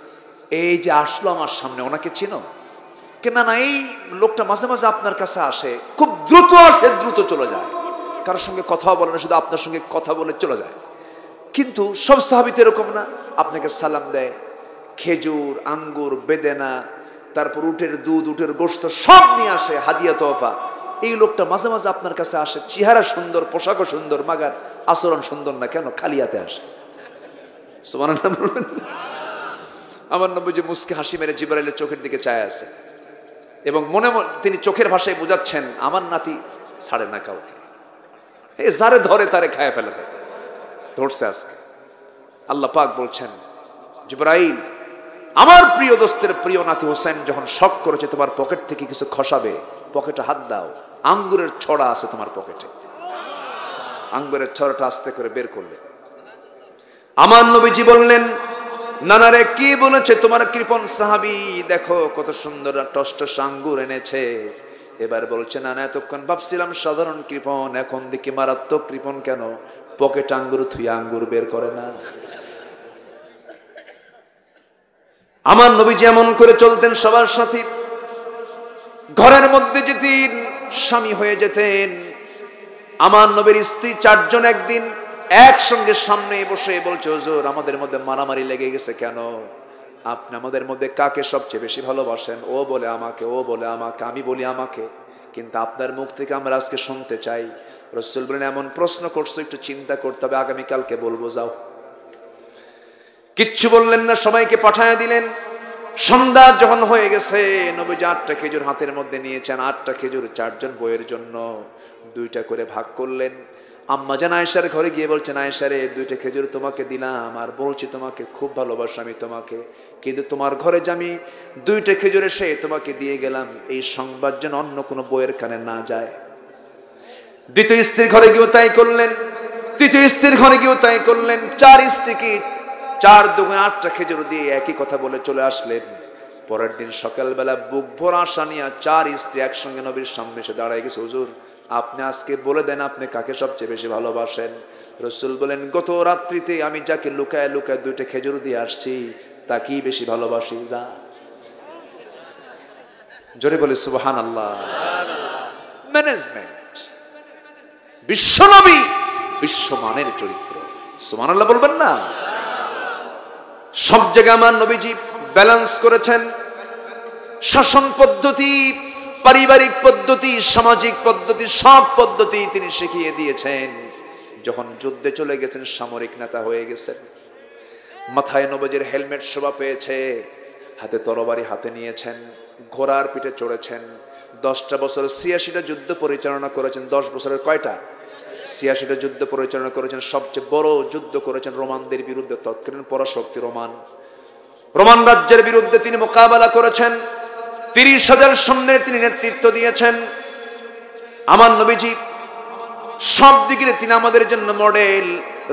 এই যে আসলো আমার সামনে, ওনাকে চিনো? কে না না, এই লোকটা মাঝে মাঝে আপনার কাছে আসে, খুব দ্রুত আসে, দ্রুত চলে যায়, কারোর সঙ্গে কথাও বলে না, শুধু আপনার সঙ্গে কথা বলে চলে যায়। কিন্তু সব সাহাবী তো এরকম না, আপনাকে সালাম দেয়, খেজুর, আঙ্গুর, বেদেনা, তারপর উটের দুধ, উটের গোশত সব নিয়ে আসে, হাদিয়া তোহফা। এই লোকটা মাঝে মাঝে আপনার কাছে আসে, চেহারা সুন্দর, পোশাকও সুন্দর, মাগার আচরণ সুন্দর না, কেন? খালি হাতে আসে। সুবহানাল্লাহ বলবেন। আমার নবীজি মুস্কি হাসি মেরে জিবরাইলের চোখের দিকে চায় আছে এবং মনে মনে তিনি চোখের ভাষায় বোঝাচ্ছেন, আমার নাতি ছাড়ে না কাউকে, এই যারে ধরে তারে খায় ফেলে দেয়। ধরছে আজকে। আল্লাহ পাক বলছেন, জিবরাইল আমার প্রিয় দোস্তের প্রিয় নাতি হোসেন যখন শক করেছে তোমার পকেট থেকে কিছু খসাবে, পকেটে হাত দাও, আঙ্গুরের ছড়া আছে তোমার পকেটে। আঙ্গুরের ছড়াটা আস্তে করে বের করলে। আমার নবীজি বললেন, নানারে কি বলেছে তোমার কৃপণ সাহাবী, দেখো কত সুন্দর টসটস আঙ্গুর এনেছে। এবার বলছে, নানা এতক্ষণ ভাবছিলাম সাধারণ কৃপণ, এখন দেখি মারাত্মক কৃপণ। কেন? পকেট আঙ্গুর থুইয়া আঙ্গুর বের করে না। আমার নবী যেমন করে চলতেন সবার সাথে, ঘরের মধ্যে যেতেন, স্বামী হয়ে যেতেন। আমার নবীর স্ত্রী 4 জন একদিন একসঙ্গে সামনে বসে বলছে, হুজুর আমাদের মধ্যে মারামারি লেগে গেছে। কেন? আপনি আমাদের মধ্যে কাকে সবচেয়ে বেশি ভালোবাসেন? ও বলে আমাকে, ও বলে আমাকে, আমি বলি আমাকে। কিন্তু আপনার মুখ থেকে আমরা আজকে শুনতে চাই। রাসূল বলেন, এমন প্রশ্ন করছো, একটু চিন্তা করতে হবে, আগামীকালকে বলবো, যাও। কিচ্ছু বললেন না, সবাইকে পাঠায় দিলেন। সন্ধ্যা যখন হয়ে গেছে, নবীজি 8টা খেজুর হাতের মধ্যে নিয়েছেন। 8টা খেজুর 4 জন বইয়ের জন্য 2টা করে ভাগ করলেন। আম্মা জান আয়েশার ঘরে গিয়ে বলছেন, আয়েশা রে 2টা খেজুর তোমাকে দিলাম, আর বলছি তোমাকে খুব ভালোবাসি আমি তোমাকে, কিন্তু তোমার ঘরে যে আমি 2টা খেজুর এসে তোমাকে দিয়ে গেলাম, এই সংবাদ যেন অন্য কোনো বইয়ের কানে না যায়। দ্বিতীয় স্ত্রীর ঘরে গিয়েও তাই করলেন, তৃতীয় স্ত্রীর ঘরে গিয়েও তাই করলেন। 4 স্ত্রীকে 4 দুগুণে 8টা খেজুর দিয়ে একই কথা বলে চলে আসলেন। পরের দিন সকালবেলা বুক ভরা আশা নিয়ে 4 স্ত্রী একসঙ্গে নবীর সামনে এসে দাঁড়ায় গেছে। হুজুর আপনি আজকে বলে দেন আপনি কাকে সবচেয়ে বেশি ভালোবাসেন। রাসূল বলেন, গত রাত্রিতে আমি যাকে লুকায় লুকায় 2টা খেজুর দিয়ে আসছি তাকেই বেশি ভালোবাসি। যা, জোরে বলে সুবহানাল্লাহ। ম্যানেজমেন্ট, বিশ্বনবী বিশ্বমানের চরিত্র, সুবহানাল্লাহ বলবেন না? সব জায়গায় আমার নবীজি ব্যালেন্স করেছেন। শাসন পদ্ধতি, পারিবারিক পদ্ধতি, সামাজিক পদ্ধতি, সব পদ্ধতি তিনি শিখিয়ে দিয়েছেন। যখন যুদ্ধে চলে গেছেন, সামরিক নেতা হয়ে গেছেন, মাথায় নবীজির হেলমেট শোভা পেয়েছে, হাতে তরবারি হাতে নিয়েছেন, ঘোড়ার পিঠে চড়েছেন। 10টা বছর 86টা যুদ্ধ পরিচালনা করেছেন। 10 বছরের কয়টা? 86টা যুদ্ধ পরিচালনা করেছেন। সবচেয়ে বড় যুদ্ধ করেছেন রোমানদের বিরুদ্ধে। তৎকালীন পরাশক্তি রোমান রাজ্যের বিরুদ্ধে তিনি মোকাবেলা করেছেন। 30,000 সৈন্যের তিনি নেতৃত্ব দিয়েছেন। আমার নবীজি সব দিকে তিনি আমাদের জন্য মডেল।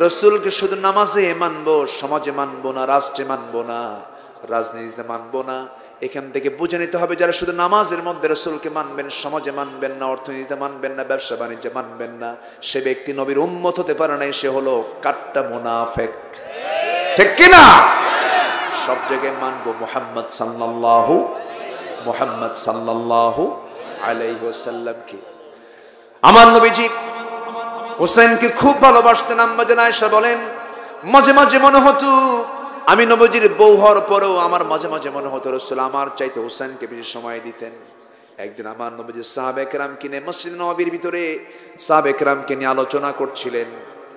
রাসূলকে শুধু নামাজে মানবো, সমাজে মানবো না, রাষ্ট্রে মানবো না, রাজনীতিতে মানবো না। এখান থেকে বুঝে নিতে হবে, যারা শুধু নামাজের মধ্যে রাসূলকে মানবেন, সমাজে মানবেন না, অর্থনীতিতে মানবেন না, ব্যবসা বাণিজ্যে মানবেন না, সে ব্যক্তি নবীর উম্মত হতে পারে না। সে হলো কাট্টা মুনাফিক, ঠিক কিনা? সব জায়গায় মানবো মুহাম্মদ সাল্লাল্লাহু আলাইহি ওয়াসাল্লামকে। আমার নবীজি হুসাইনকে খুব ভালোবাসতেন। আম্মা জান আয়েশা বলেন, মাঝে মাঝে মনে হতো আমি নবীজির বউ হওয়ার পরেও আমার মাঝে মাঝে মনে হতো রাসূল আমার চাইতে হুসাইনকে বেশি সময় দিতেন। একদিন আমার নবীজি সাহাবা কেরামকে নিয়ে মসজিদ নববীর ভিতরে সাহাবা কেরামকে নিয়ে আলোচনা করছিলেন।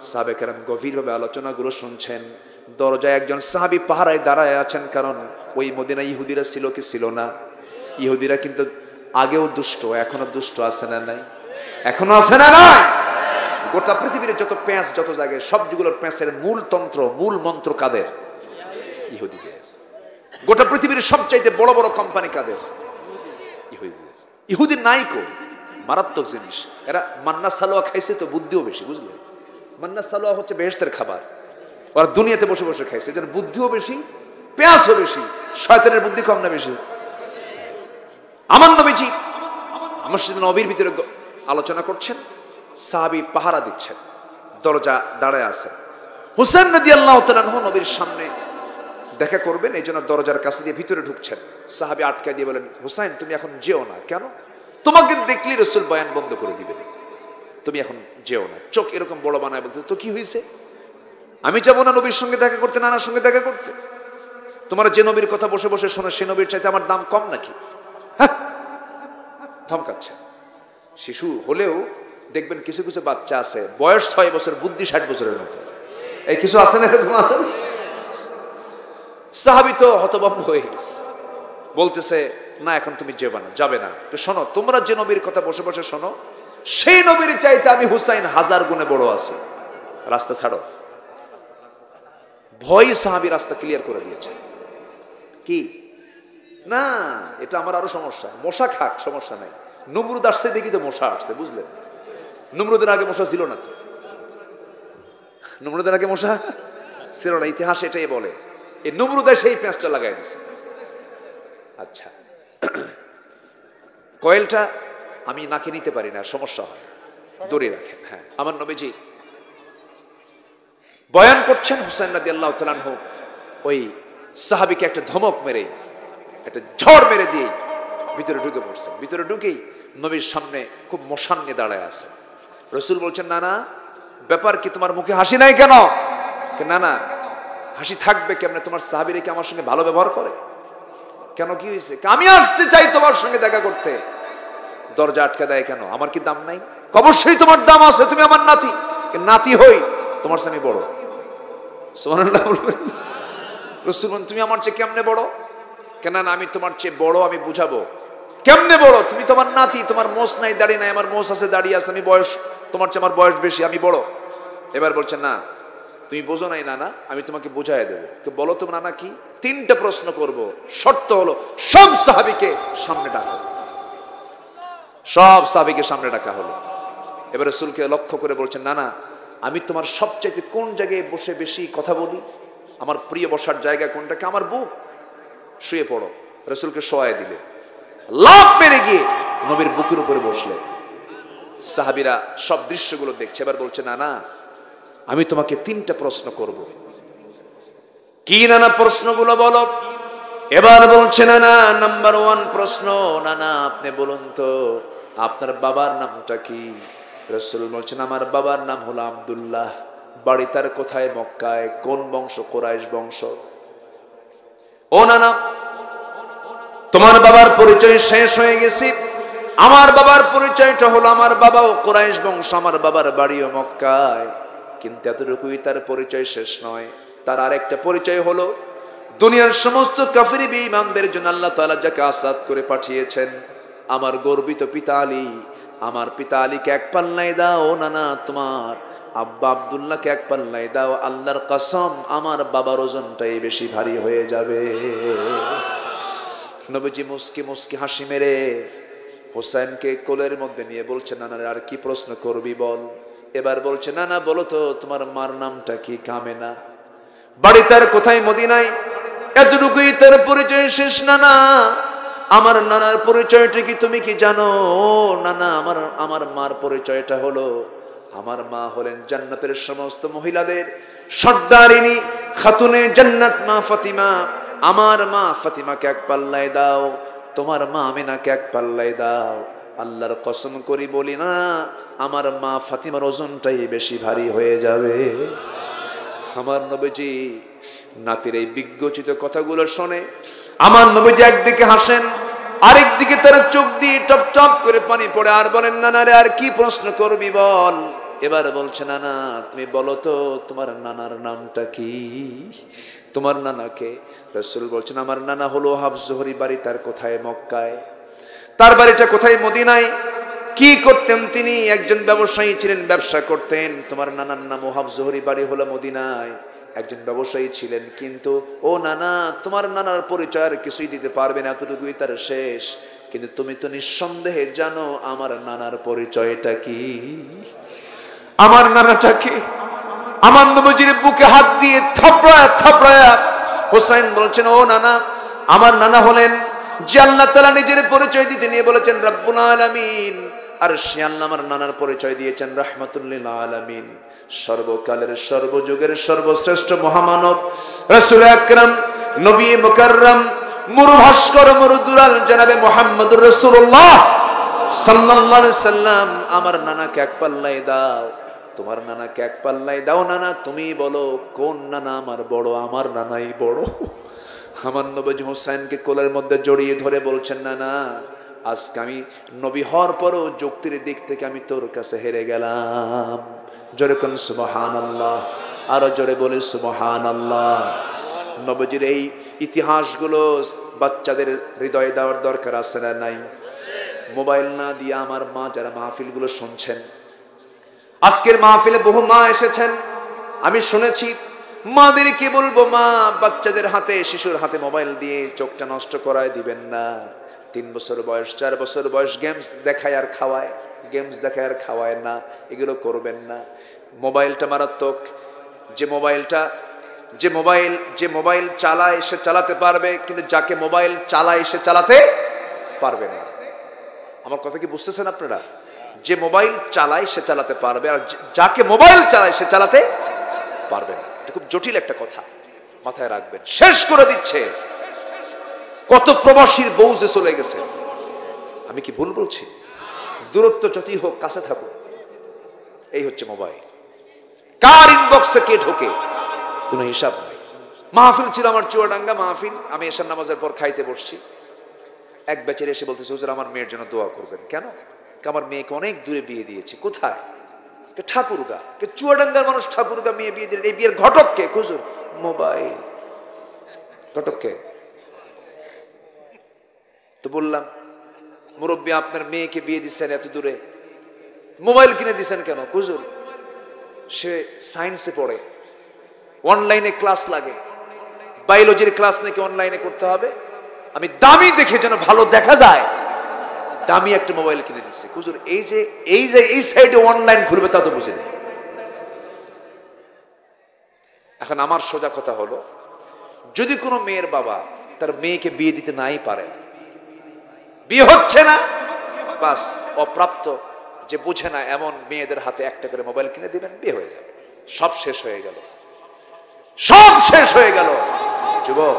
সাহাবা কেরাম গভীরভাবে আলোচনাগুলো শুনছেন। দরজায় একজন সাহাবী পাহারায় দাঁড়ায় আছেন, কারণ ওই মদিনা ইহুদিরা ছিল কি ছিল না? ইহুদিরা কিন্তু আগেও দুষ্ট, এখনো দুষ্ট আছে না নাই? এখনো আছে না নাই? গোটা পৃথিবীর যত প্যাঁচ যত জায়গায় সবগুলোর প্যাঁচের মূল তন্ত্র মূল মন্ত্র কাদের? ইহুদিদের। গোটা পৃথিবীর সবচাইতে বড় বড় কোম্পানি কাদের? ইহুদিদের। ইহুদির নাইকো মারাত্মক জিনিস। এরা মান্না সালোয়া খাইছে তো বুদ্ধিও বেশি, বুঝলেন? মান্না সালোয়া হচ্ছে বেহেশতের খাবার, ওরা দুনিয়াতে বসে বসে খাইছে, এজন্য বুদ্ধিও বেশি, পেঁয়াজও বেশি। শয়তানের বুদ্ধি কম না বেশি? আমার নবীজি মসজিদ নববীর ভিতরে আলোচনা করছেন, সাহাবী পাহারা দিচ্ছেন, দরজা দাঁড়ায় আছেন। হুসাইন রাদিয়াল্লাহু তাআলা আনহু নবীর সামনে দেখা করবেন, এই জন্য দরজার কাছে দিয়ে ভিতরে ঢুকছেন। সাহাবী আটকে দিয়ে বলেন, হুসাইন তুমি এখন যেও না। কেন? তোমাকে দেখলি রাসূল বয়ান বন্ধ করে দিবেন, তুমি এখন যেও না। চোখ এরকম বড় বানায় বলতে, তো কি হয়েছে? আমি যাবো না নবীর সঙ্গে দেখা করতে, নানার সঙ্গে দেখা করতে? তোমার যে নবীর কথা বসে বসে শোনো সে নবীর চাইতে আমার দাম কম নাকি? হ্যাঁ, ধমকাচ্ছে। শিশু হলেও দেখবেন কিছু কিছু বাচ্চা আছে বয়স 6 বছর, বুদ্ধি 60 বছরের মতো। এই কিছু আছে না, এরকম আছে। সাহাবী তো হতভম্ব হয়ে গেছে, বলতেছে, না এখন তুমি যাবে না। তো শোনো, তোমরা যে নবীর কথা বসে বসে শোনো সেই নবীর চাইতে আমি হুসাইন 1000 গুণে বড় আছি। রাস্তা ছাড়ো। ভয় সাহাবী রাস্তা ক্লিয়ার করে দিয়েছে। কি না, এটা আমার আরো সমস্যা। মশা খাক, সমস্যা নাই। নমরুদ আসছে দেখি তো মশা আসছে, বুঝলেন? নমরুদের আগে মশা ছিল না তো। নমরুদের আগে মশা ছিল না, ইতিহাস এটাই বলে। এই নমরুদে সেই পেঁচটা লাগাই দিছে। আচ্ছা, কয়েলটা আমি নাকে নিতে পারি না, সমস্যা হয়, দড়ি রাখেন। হ্যাঁ, আমার নবীজি বয়ান করছেন। হুসাইন রাদিয়াল্লাহু তাআলা আনহু ওই সাহাবীকে একটা ধমক মেরে, একটা ঝড় মেরে দিয়ে ভিতরে ঢুকে পড়ছেন। ভিতরে ঢুকেই নবীর সামনে খুব মশান নিয়ে দাঁড়ায় আছেন। রাসূল বলছেন, না না, ব্যাপার কি, তোমার মুখে হাসি নাই কেন? না না, হাসি থাকবে কেমনে? তোমার সাহাবীরা কি আমার সঙ্গে ভালো ব্যবহার করে? কেন, কি হয়েছে? আমি আসতে চাই তোমার সঙ্গে দেখা করতে, দরজা আটকে দেয় কেন? আমার কি দাম নাই? অবশ্যই তোমার দাম আছে, তুমি আমার নাতি। নাতি হই, তোমার চেয়ে আমি বড়। সুবহানাল্লাহ বলবেন। রাসূল বলেন, তুমি আমার চেয়ে কেমনে বড়? কেন না, আমি তোমার চেয়ে বড়, আমি বুঝাবো। কেমনে বড়? তুমি তোমার নাতি, তোমার মোষ নাই, দাড়ি নাই, আমার মোষ আছে, দাড়ি আছে। আমি বয়স, তোমার চেয়ে আমার বয়স বেশি, আমি বড়। এবার বলছেন, না তুমি বোঝো নাই নানা, আমি তোমাকে বোঝাই দেবো। বলো তো নানা কি? 3টা প্রশ্ন করব, শর্ত হলো সব সাহাবীকে সামনে ডাকো। সব সাহাবীকে সামনে ডাকা হলো। এবার রাসূলকে লক্ষ্য করে বলছেন, নানা আমি তোমার সবচাইতে কোন জায়গায় বসে বেশি কথা বলি? আমার প্রিয় বসার জায়গা কোনটাকে? আমার বুক। শুয়ে পড়ো। রাসূলকে শোয়ায় দিলে, লাফ মেরে গিয়ে নবীর বুকের উপরে বসলে। সাহাবীরা সব দৃশ্যগুলো দেখছে। এবার বলছে, নানা আমি তোমাকে 3টা প্রশ্ন করব। কি নানা প্রশ্নগুলো বলো? এবার বলছে, নানা নাম্বার 1 প্রশ্ন, নানা আপনি বলুন তো আপনার বাবার নামটা কি? রাসূল বলছেন, আমার বাবার নাম হলো আব্দুল্লাহ। বাড়ি তার কোথায়? মক্কায়। কোন বংশ? কুরাইশ বংশ। ও নানা, তোমার বাবার পরিচয় শেষ হয়ে গেছে। আমার বাবার পরিচয়টা হলো, আমার বাবাও কুরাইশ বংশ, আমার বাবার বাড়িও মক্কায়। কিন্তু এতটুকুই তার পরিচয় শেষ নয়। তার আরেকটা পরিচয় হলো, দুনিয়ার সমস্ত কাফির বেঈমানদের জন্য আল্লাহ তাআলা যাকে আসাদ করে পাঠিয়েছেন, আমার গর্বিত পিতা আলী, আমার পিতা আলীকে এক পাল্লায় দাও। নানা তোমার আব্বা আব্দুল্লাহকে এক পাল্লায় দাও। আল্লাহর কসম আমার বাবার ওজনটাই বেশি ভারী হয়ে যাবে। নবীজি মুস্কি মুস্কি হাসি মেরে হুসাইনকে কোলের মধ্যে নিয়ে বলছে, নানা আর কি প্রশ্ন করবি বল। এবার বলছে, নানা বলো তো তোমার মার নামটা কি? কামেনা। বাড়ি তার কোথায়? মদিনায়। এতটুকুই তার পরিচয় শেষ। নানা আমার নানার পরিচয়টা কি তুমি কি জানো? ও নানা, আমার মার পরিচয়টা হলো, আমার মা হলেন জান্নাতের সমস্ত মহিলাদের সর্দারিনী, খাতুনে জান্নাত মা ফাতিমা। আমার মা ফাতিমাকে এক পাল্লায় দাও, তোমার মা আমিনাকে এক পাল্লায় দাও। আল্লাহর কসম করি বলি না, আমার মা ফাতিমার ওজনটাই বেশি ভারী হয়ে যাবে। আমার নবীজি নাতির এই বিজ্ঞচিত কথাগুলো শোনে আমার নবীজি একদিকে হাসেন, আরেকদিকে তার চোখ দিয়ে টপ টপ করে পানি পড়ে, আর বলেন নানা রে আর কি প্রশ্ন করবি বল। এবার বলছে নানা তুমি বলো তো তোমার নানার নামটা কি? তোমার নানাকে? রাসূল বলছেন আমার নানা হলো ওহাব জোহরি, বাড়ি তার কোথায়? মক্কায়। তার বাড়িটা কোথায়? মদিনায়। কি করতেন তিনি? একজন ব্যবসায়ী ছিলেন, ব্যবসা করতেন। তোমার নানার নাম ওহাব জোহরি, বাড়ি হলো মদিনায়, একজন ব্যবসায়ী ছিলেন। কিন্তু ও নানা তোমার নানার পরিচয় আর কিছুই দিতে পারবে না, এতটুকুই তার শেষ। কিন্তু তুমি তো নিঃসন্দেহে জানো আমার নানার পরিচয়টা কি? আমার নানাটা কি? আমার নবীজির বুকে হাত দিয়ে থাপড়ায়া থাপড়ায়া হোসেন বলছেন ও নানা, আমার নানা হলেন যে আল্লাহ তাআলা নিজের পরিচয় দিতে নিয়ে বলেছেন রব্বুল আলামিন, আর সে আল্লাহ আমার নানার পরিচয় দিয়েছেন রাহমাতুল লিল আলামিন, সর্বকালের সর্বযুগের সর্বশ্রেষ্ঠ মহামানব রাসূল আকরাম নবী মুকাররম মুরু ভাস্কর মুরু দুলাল জনাবে মুহাম্মদুর রাসূলুল্লাহ সাল্লাল্লাহু আলাইহি সাল্লাম আমার নানাকে এক পাল্লায় দাও, তোমার নানাকে এক পাল্লায় দাও। নানা তুমি বলো কোন নানা আমার বড়? আমার নানাই বড়। আমার নবী হোসেনকে কোলের মধ্যে জড়িয়ে ধরে বলছেন নানা আজকে আমি নবী হওয়ার পরও যুক্তির দিক থেকে আমি তোর কাছে হেরে গেলাম। জোরে কোন সুবহানাল্লাহ, আরো জোরে বলে সুবহানাল্লাহ। নবীজির এই ইতিহাসগুলো বাচ্চাদের হৃদয়ে দেওয়ার দরকার আছে না নাই? মোবাইল না দিয়ে আমার মা যারা মাহফিলগুলো শুনছেন, আজকের মাহফিলে বহু মা এসেছেন, আমি শুনেছি মাদেরকে বলবো মা বাচ্চাদের হাতে শিশুর হাতে মোবাইল দিয়ে চোখটা নষ্ট করায় দিবেন না। 3 বছর বয়স 4 বছর বয়স গেমস দেখায় আর খাওয়ায়, গেমস দেখায় আর খাওয়ায় না, এগুলো করবেন না। মোবাইলটা মারাত্মক। যে মোবাইল চালায় সে চালাতে পারবে, কিন্তু যাকে মোবাইল চালায় সে চালাতে পারবে না। আমার কথা কি বুঝতেছেন আপনারা? যে মোবাইল চালায় সে চালাতে পারবে, আর যাকে মোবাইল চালায় সে চালাতে পারবে না। এটা খুব জটিল একটা কথা, মাথায় রাখবেন। শেষ করে দিচ্ছে। কত প্রবাসীর বউ যে চলে গেছে। আমি কি ভুল বলছি? দূরত্ব যতই হোক কাছে থাকুক, এই হচ্ছে মোবাইল। কার ইনবক্সে কে ঢোকে কোনো হিসাব নাই। মাহফিল ছিল আমার চুয়াডাঙ্গা মাহফিল, আমি এশার নামাজের পর খাইতে বসছি। এক বেচার এসে বলতেছে হুজুর আমার মেয়ের জন্য দোয়া করবেন। কেন? আমার মেয়েকে অনেক দূরে বিয়ে দিয়েছি। কোথায়? ঠাকুরগা। চুয়াডাঙ্গার মানুষ ঠাকুরগা মেয়ে বিয়ে দিলেন, এই বিয়ের ঘটক কে? হুজুর মোবাইল। ঘটক কে? তো বললাম মুরব্বী আপনার মেয়েকে বিয়ে দিচ্ছেন এত দূরে, মোবাইল কিনে দিচ্ছেন কেন? হুজুর সে সায়েন্সে পড়ে, অনলাইনে ক্লাস লাগে, বায়োলজির ক্লাস নাকি অনলাইনে করতে হবে, আমি দামি দেখে যেন ভালো দেখা যায় দামি একটা মোবাইল কিনে দিচ্ছে। হুজুর এই সাইডে অনলাইন ঘুরবে তা তো বুঝে নেই। এখন আমার সোজা কথা হলো, যদি কোনো মেয়ের বাবা তার মেয়েকে বিয়ে দিতে নাই পারে, বিয়ে হচ্ছে না, বাস অপ্রাপ্ত যে বুঝে না এমন মেয়েদের হাতে একটা করে মোবাইল কিনে দিবেন, বিয়ে হয়ে যাবে। সব শেষ হয়ে গেল, সব শেষ হয়ে গেল। যুবক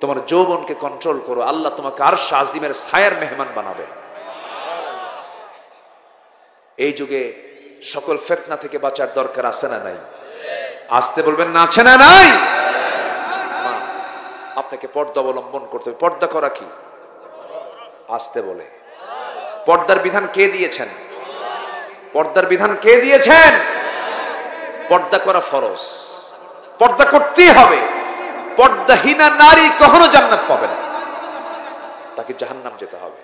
তোমার যৌবনকে কন্ট্রোল করো, আল্লাহ তোমাকে আরশ আজিমের ছায়ার মেহমান বানাবে। এই যুগে সকল ফিতনা থেকে বাঁচার দরকার আছে না নাই? আসতে বলবেন না আছে না নাই? আপনাকে পর্দা অবলম্বন করতে হবে। পর্দা করা কি? আসতে বলে। পর্দার বিধান কে দিয়েছেন? পর্দার বিধান কে দিয়েছেন? পর্দা করা ফরজ, পর্দা করতেই হবে। পর্দাহীনা নারী কখনো জান্নাত পাবে না, তাকে জাহান্নাম যেতে হবে।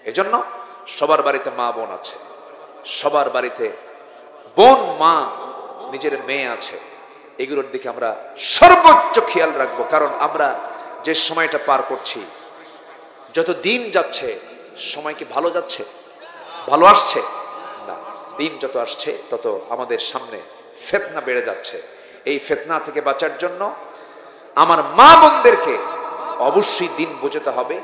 এজন্য সবার বাড়িতে মা বোন আছে, সবার বাড়িতে বোন মা নিজের মেয়ে আছে, এগুলোর দিকে আমরা সর্বোচ্চ খেয়াল রাখবো। কারণ আমরা যে সময়টা পার করছি, যত দিন যাচ্ছে সময় কি ভালো যাচ্ছে? ভালো আসছে না। দিন যত আসছে তত আমাদের সামনে ফিতনা বেড়ে যাচ্ছে। এই ফিতনা থেকে বাঁচার জন্য আমার মা বোনদেরকে অবশ্যই দিন বোঝাতে হবে,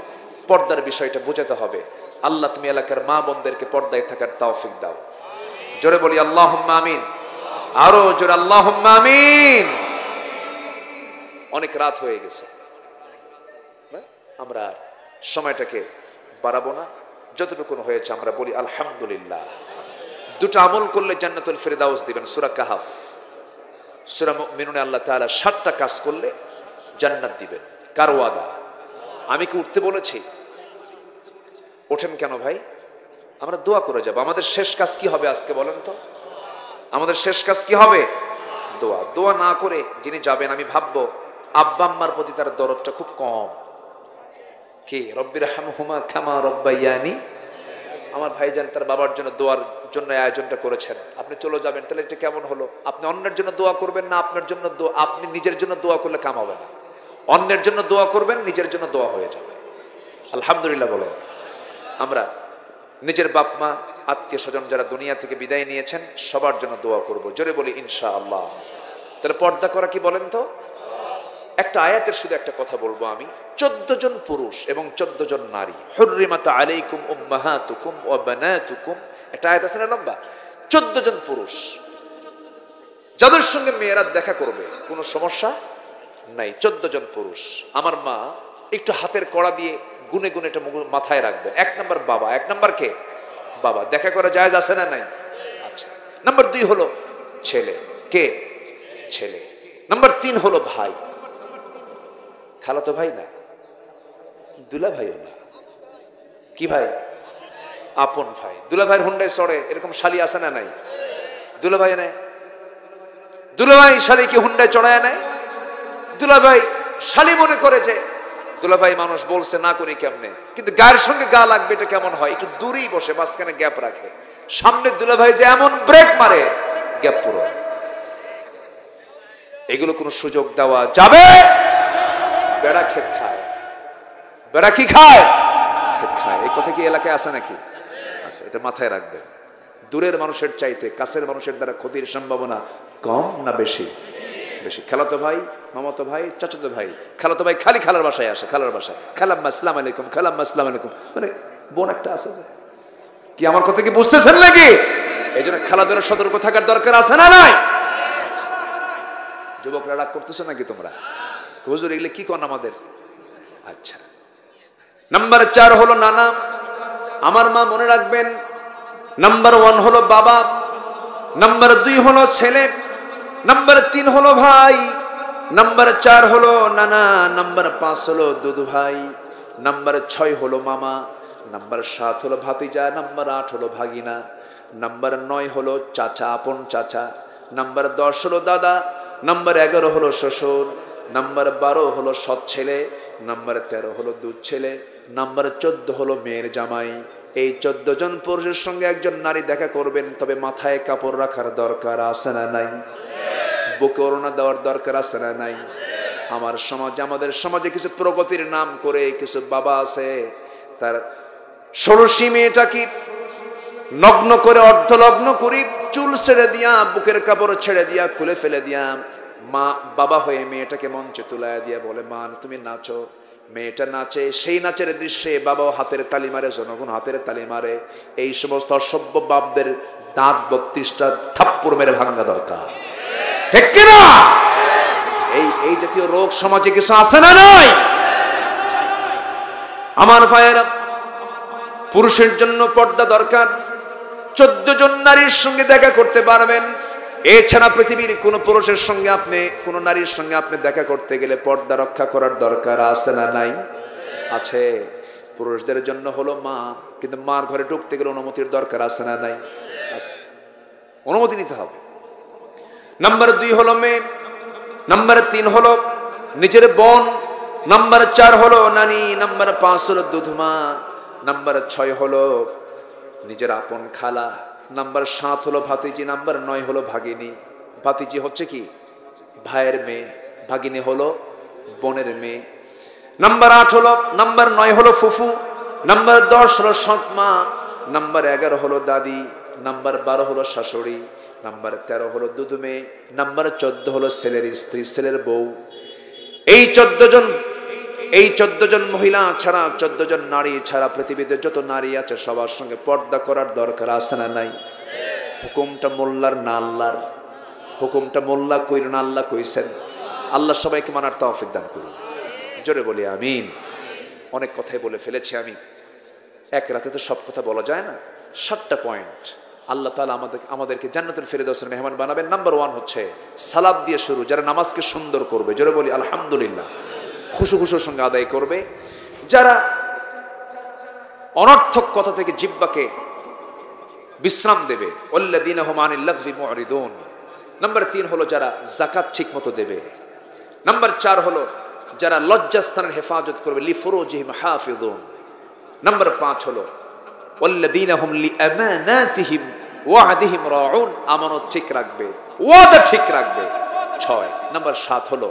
পর্দার বিষয়টা বোঝাতে হবে। আল্লাহ তুমি এলাকার মা বোনদেরকে পর্দায় থাকার তৌফিক দাও। জোরে বলি আল্লাহুম্মা আমিন, আরো জোরে আল্লাহুম্মা আমিন। অনেক রাত হয়ে গেছে, আমরা সময়টাকে বাড়াবো না। যতটুকু হয়েছে আমরা বলি আলহামদুলিল্লাহ। দুটো আমল করলে জান্নাতুল ফেরদাউস দিবেন। সূরা কাহাফ, সূরা মুমিনুনে আল্লাহ তাআলা 7টা কাজ করলে জান্নাত দিবেন। কার ওয়াদা? আমি কি উঠতে বলেছি? ওঠেন কেন ভাই? আমরা দোয়া করে যাব। আমাদের শেষ কাজ কি হবে আজকে বলেন তো? আমাদের শেষ কাজ কি হবে? দোয়া। দোয়া না করে যিনি যাবেন, আমি ভাববো আব্বা আম্মার প্রতি তার দরদটা খুব কম। কি রব্বির হামহুমা কামা রব্বায়ানি, আমার ভাইজান তার বাবার জন্য দোয়ার জন্য আয়োজনটা করেছেন, আপনি চলে যাবেন, তাহলে এটা কেমন হলো? আপনি অন্যের জন্য দোয়া করবেন না আপনার জন্য? আপনি নিজের জন্য দোয়া করলে কাম হবে না। অন্যের জন্য দোয়া করবেন, নিজের জন্য দোয়া হয়ে যাবে। আলহামদুলিল্লাহ বলো। আমরা নিজের বাপ মা, আত্মীয় স্বজন যারা দুনিয়া থেকে বিদায় নিয়েছেন সবার জন্য দোয়া করব। জোরে বলি ইনশাআল্লাহ। তাহলে পর্দা করা কি বলেন তো? একটা আয়াতের শুধু একটা কথা বলবো আমি। 14 জন পুরুষ এবং 14 জন নারী। হুররিমাত আলাইকুম উম্মাহাতুকুম ওয়া বানাতুকুম, একটা আয়াত আছে না লম্বা? 14 জন পুরুষ যাদের সঙ্গে মেয়েরা দেখা করবে কোনো সমস্যা নাই। 14 জন পুরুষ। আমার মা একটু হাতের কড়া দিয়ে গুনে গুনে এটা মাথায় রাখবে। 1 নাম্বার বাবা। 1 নাম্বার কে? বাবা। দেখা করা জায়েজ আছে না নাই? আচ্ছা। নাম্বার 2 হলো ছেলে। কে? ছেলে। নাম্বার 3 হলো ভাই। খালাতো ভাই না, দুলা ভাইও না। কি ভাই? আপন ভাই। দুলা ভাইয়ের হুন্ডায় চড়ে এরকম শালি আছে না নাই? দুলা ভাই নেয়, দুলা ভাই শালিকে হুন্ডায় চড়ায় নেয়। দুলা ভাই শালি মনে করে যে দুলা ভাই মানুষ বলছে না করি কেমনে, কিন্তু গায়ের সঙ্গে গা লাগবে এটা কেমন হয়? একটু দূরেই বসে, মাঝখানে গ্যাপ রাখে। সামনে দুলা ভাই যে এমন ব্রেক মারে, গ্যাপ পুরো। এগুলো কোনো সুযোগ দেওয়া যাবে? বেড়া ক্ষেত খায়। বেড়া কি খায়? ক্ষেত খায়। এই কথা কি এলাকায় আছে নাকি? আছে। এটা মাথায় রাখবেন। দূরের মানুষের চাইতে কাছের মানুষের দ্বারা ক্ষতির সম্ভাবনা কম না বেশি? বেশি। খালাতো ভাই, মামাতো ভাই, চাচাতো ভাই। খালাতো ভাই খালি খালার বাসায় আসে, খালার বাসায় খালাম্মা আসসালামু আলাইকুম, খালাম্মা আসসালামু আলাইকুম, মানে বোন একটা আছে। কি আমার কথা কি বুঝতেছেন নাকি? এই জন্য খালাদের সতর্ক থাকার দরকার আছে না নাই? যুবকরা রাগ করতেছো নাকি তোমরা? হুজুর এগুলো কি কোন আমাদের? আচ্ছা। নাম্বার 4 হলো নানা। আমার মা মনে রাখবেন, নাম্বার 1 হলো বাবা, নাম্বার 2 হলো ছেলে, নাম্বার 3 হলো ভাই, নাম্বার 4 হলো নানা, নাম্বার 5 হলো দুদু ভাই, নাম্বার 6 হলো মামা, নাম্বার 7 হলো ভাতিজা, নাম্বার 8 হলো ভাগিনা, নাম্বার 9 হলো চাচা, আপন চাচা, নাম্বার 10 হলো দাদা, নাম্বার 11 হলো শ্বশুর, নাম্বার 12 হলো সৎ ছেলে, নাম্বার 13 হলো দুধ ছেলে, নাম্বার 14 হলো মেয়ের জামাই। এই 14 জন পুরুষের সঙ্গে একজন নারী দেখা করবেন, তবে মাথায় কাপড় রাখার দরকার আছে না নাই? বুকে ওড়না দেওয়ার দরকার আছে না নাই? আমার সমাজ, আমাদের সমাজে কিছু প্রগতির নাম করে কিছু বাবা আছে, তার ষোড়শী মেয়েটাকে নগ্ন করে, অর্ধলগ্ন করে, চুল ছেড়ে দিয়া, বুকের কাপড় ছেড়ে দিয়া, খুলে ফেলে দিয়া, মা বাবা হয়ে মেয়েটাকে মঞ্চে তুলায় দিয়া বলে, মা তুমি নাচো। মেয়েটা নাচে। সেই নাচের দৃশ্যে বাবাও হাতের তালি মারে, জনগণ হাতের তালি মারে। এই সমস্ত অসভ্য বাপদের দাঁত 32টা থাপ্পড় মেরে ভাঙা দরকার। ঠিক কিনা? এই জাতীয় রোগ সমাজে কিছু আছে না নাই? আমার ভাইয়েরা, পুরুষের জন্য পর্দা দরকার। 14 জন নারীর সঙ্গে দেখা করতে পারবেন। এছাড়া পৃথিবীর কোন পুরুষের সঙ্গে আপনি, কোন নারীর সঙ্গে আপনি দেখা করতে গেলে পর্দা রক্ষা করার দরকার আছে না নাই? আছে। পুরুষদের জন্য হলো মা, কিন্তু মার ঘরে ঢুকতে গেলে অনুমতির দরকার আছে না নাই? আছে। অনুমতি নিতে হবে। নাম্বার 2 হলো মেয়ে, নাম্বার 3 হলো নিজের বোন, নাম্বার 4 হলো নানি, নাম্বার 5 হলো দুধমা, নাম্বার 6 হলো নিজের আপন খালা, নাম্বার 7 হলো ভাতিজি, নাম্বার 9 হলো ভাগিনী। ভাতিজি হচ্ছে কি? ভাইয়ের মেয়ে। ভাগিনী হলো বোনের মেয়ে। নাম্বার 8 হলো, নাম্বার 9 হলো ফুফু, নাম্বার 10 হলো সৎমা, নাম্বার 11 হলো দাদি, নাম্বার 12 হলো শাশুড়ি, নাম্বার 13 হলো দুধু মেয়ে, নাম্বার 14 হলো ছেলের স্ত্রী, ছেলের বউ। এই 14 জন মহিলা ছাড়া, 14 জন নারী ছাড়া পৃথিবীতে যত নারী আছে সবার সঙ্গে পর্দা করার দরকার আছে না নাই? হুকুমটা মোল্লার না আল্লাহর? হুকুমটা মোল্লা কইল না আল্লাহ কইছেন? আল্লাহ সবাইকে মানার তৌফিক দান করুন। জোরে বলি আমিন। অনেক কথাই বলে ফেলেছি আমি। এক রাতে তো সব কথা বলা যায় না। 7টা পয়েন্ট আল্লাহ তাআলা আমাদেরকে জান্নাতুল ফেরদাউসের মেহমান বানাবেন। নাম্বার 1 হচ্ছে সালাত দিয়ে শুরু, যারা নামাজকে সুন্দর করবে, জোরে বলি আলহামদুলিল্লাহ, খুশুর সঙ্গে আদায় করবে। যারা অনর্থক কথা থেকে জিহ্বাকে বিশ্রাম দেবে, ওয়াল্লাযীনা হুম আনিল লাগবি মুরিদুন। নাম্বার 3 হলো যারা যাকাত ঠিকমতো দেবে। নাম্বার 4 হলো যারা লজ্জাস্থানের হেফাজত করবে, লিফুরুজিহিম হাফিজুন। নাম্বার 5 হলো ওয়াল্লাযীনা হুম লিআমানাতিহিম ওয়া'দিহিম রাউন, আমানত ঠিক রাখবে, ওয়াদা ঠিক রাখবে। 6 নাম্বার 7 হলো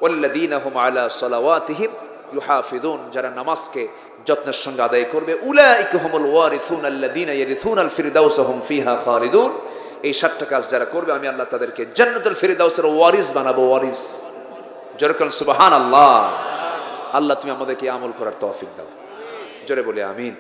ওয়াল্লাযীনা হুম আলা সালাওয়াতিহিম ইউহাফিজুন, যারা নামাজকে যত্নের সঙ্গে আদায় করবে। উলাইকা হুমুল ওয়ারিসুন আল্লাযীনা ইয়ারিসুনাল ফিরদাউস হুম ফিহা খালিদুন। এই 7টা কাজ যারা করবে আমি আল্লাহ তাদেরকে জান্নাতুল ফিরদাউসের ওয়ারিস বানাবো, ওয়ারিস। জোরে বলেন সুবহানাল্লাহ। আল্লাহ তুমি আমাদেরকে আমল করার তৌফিক দাও, জোরে বলি আমিন।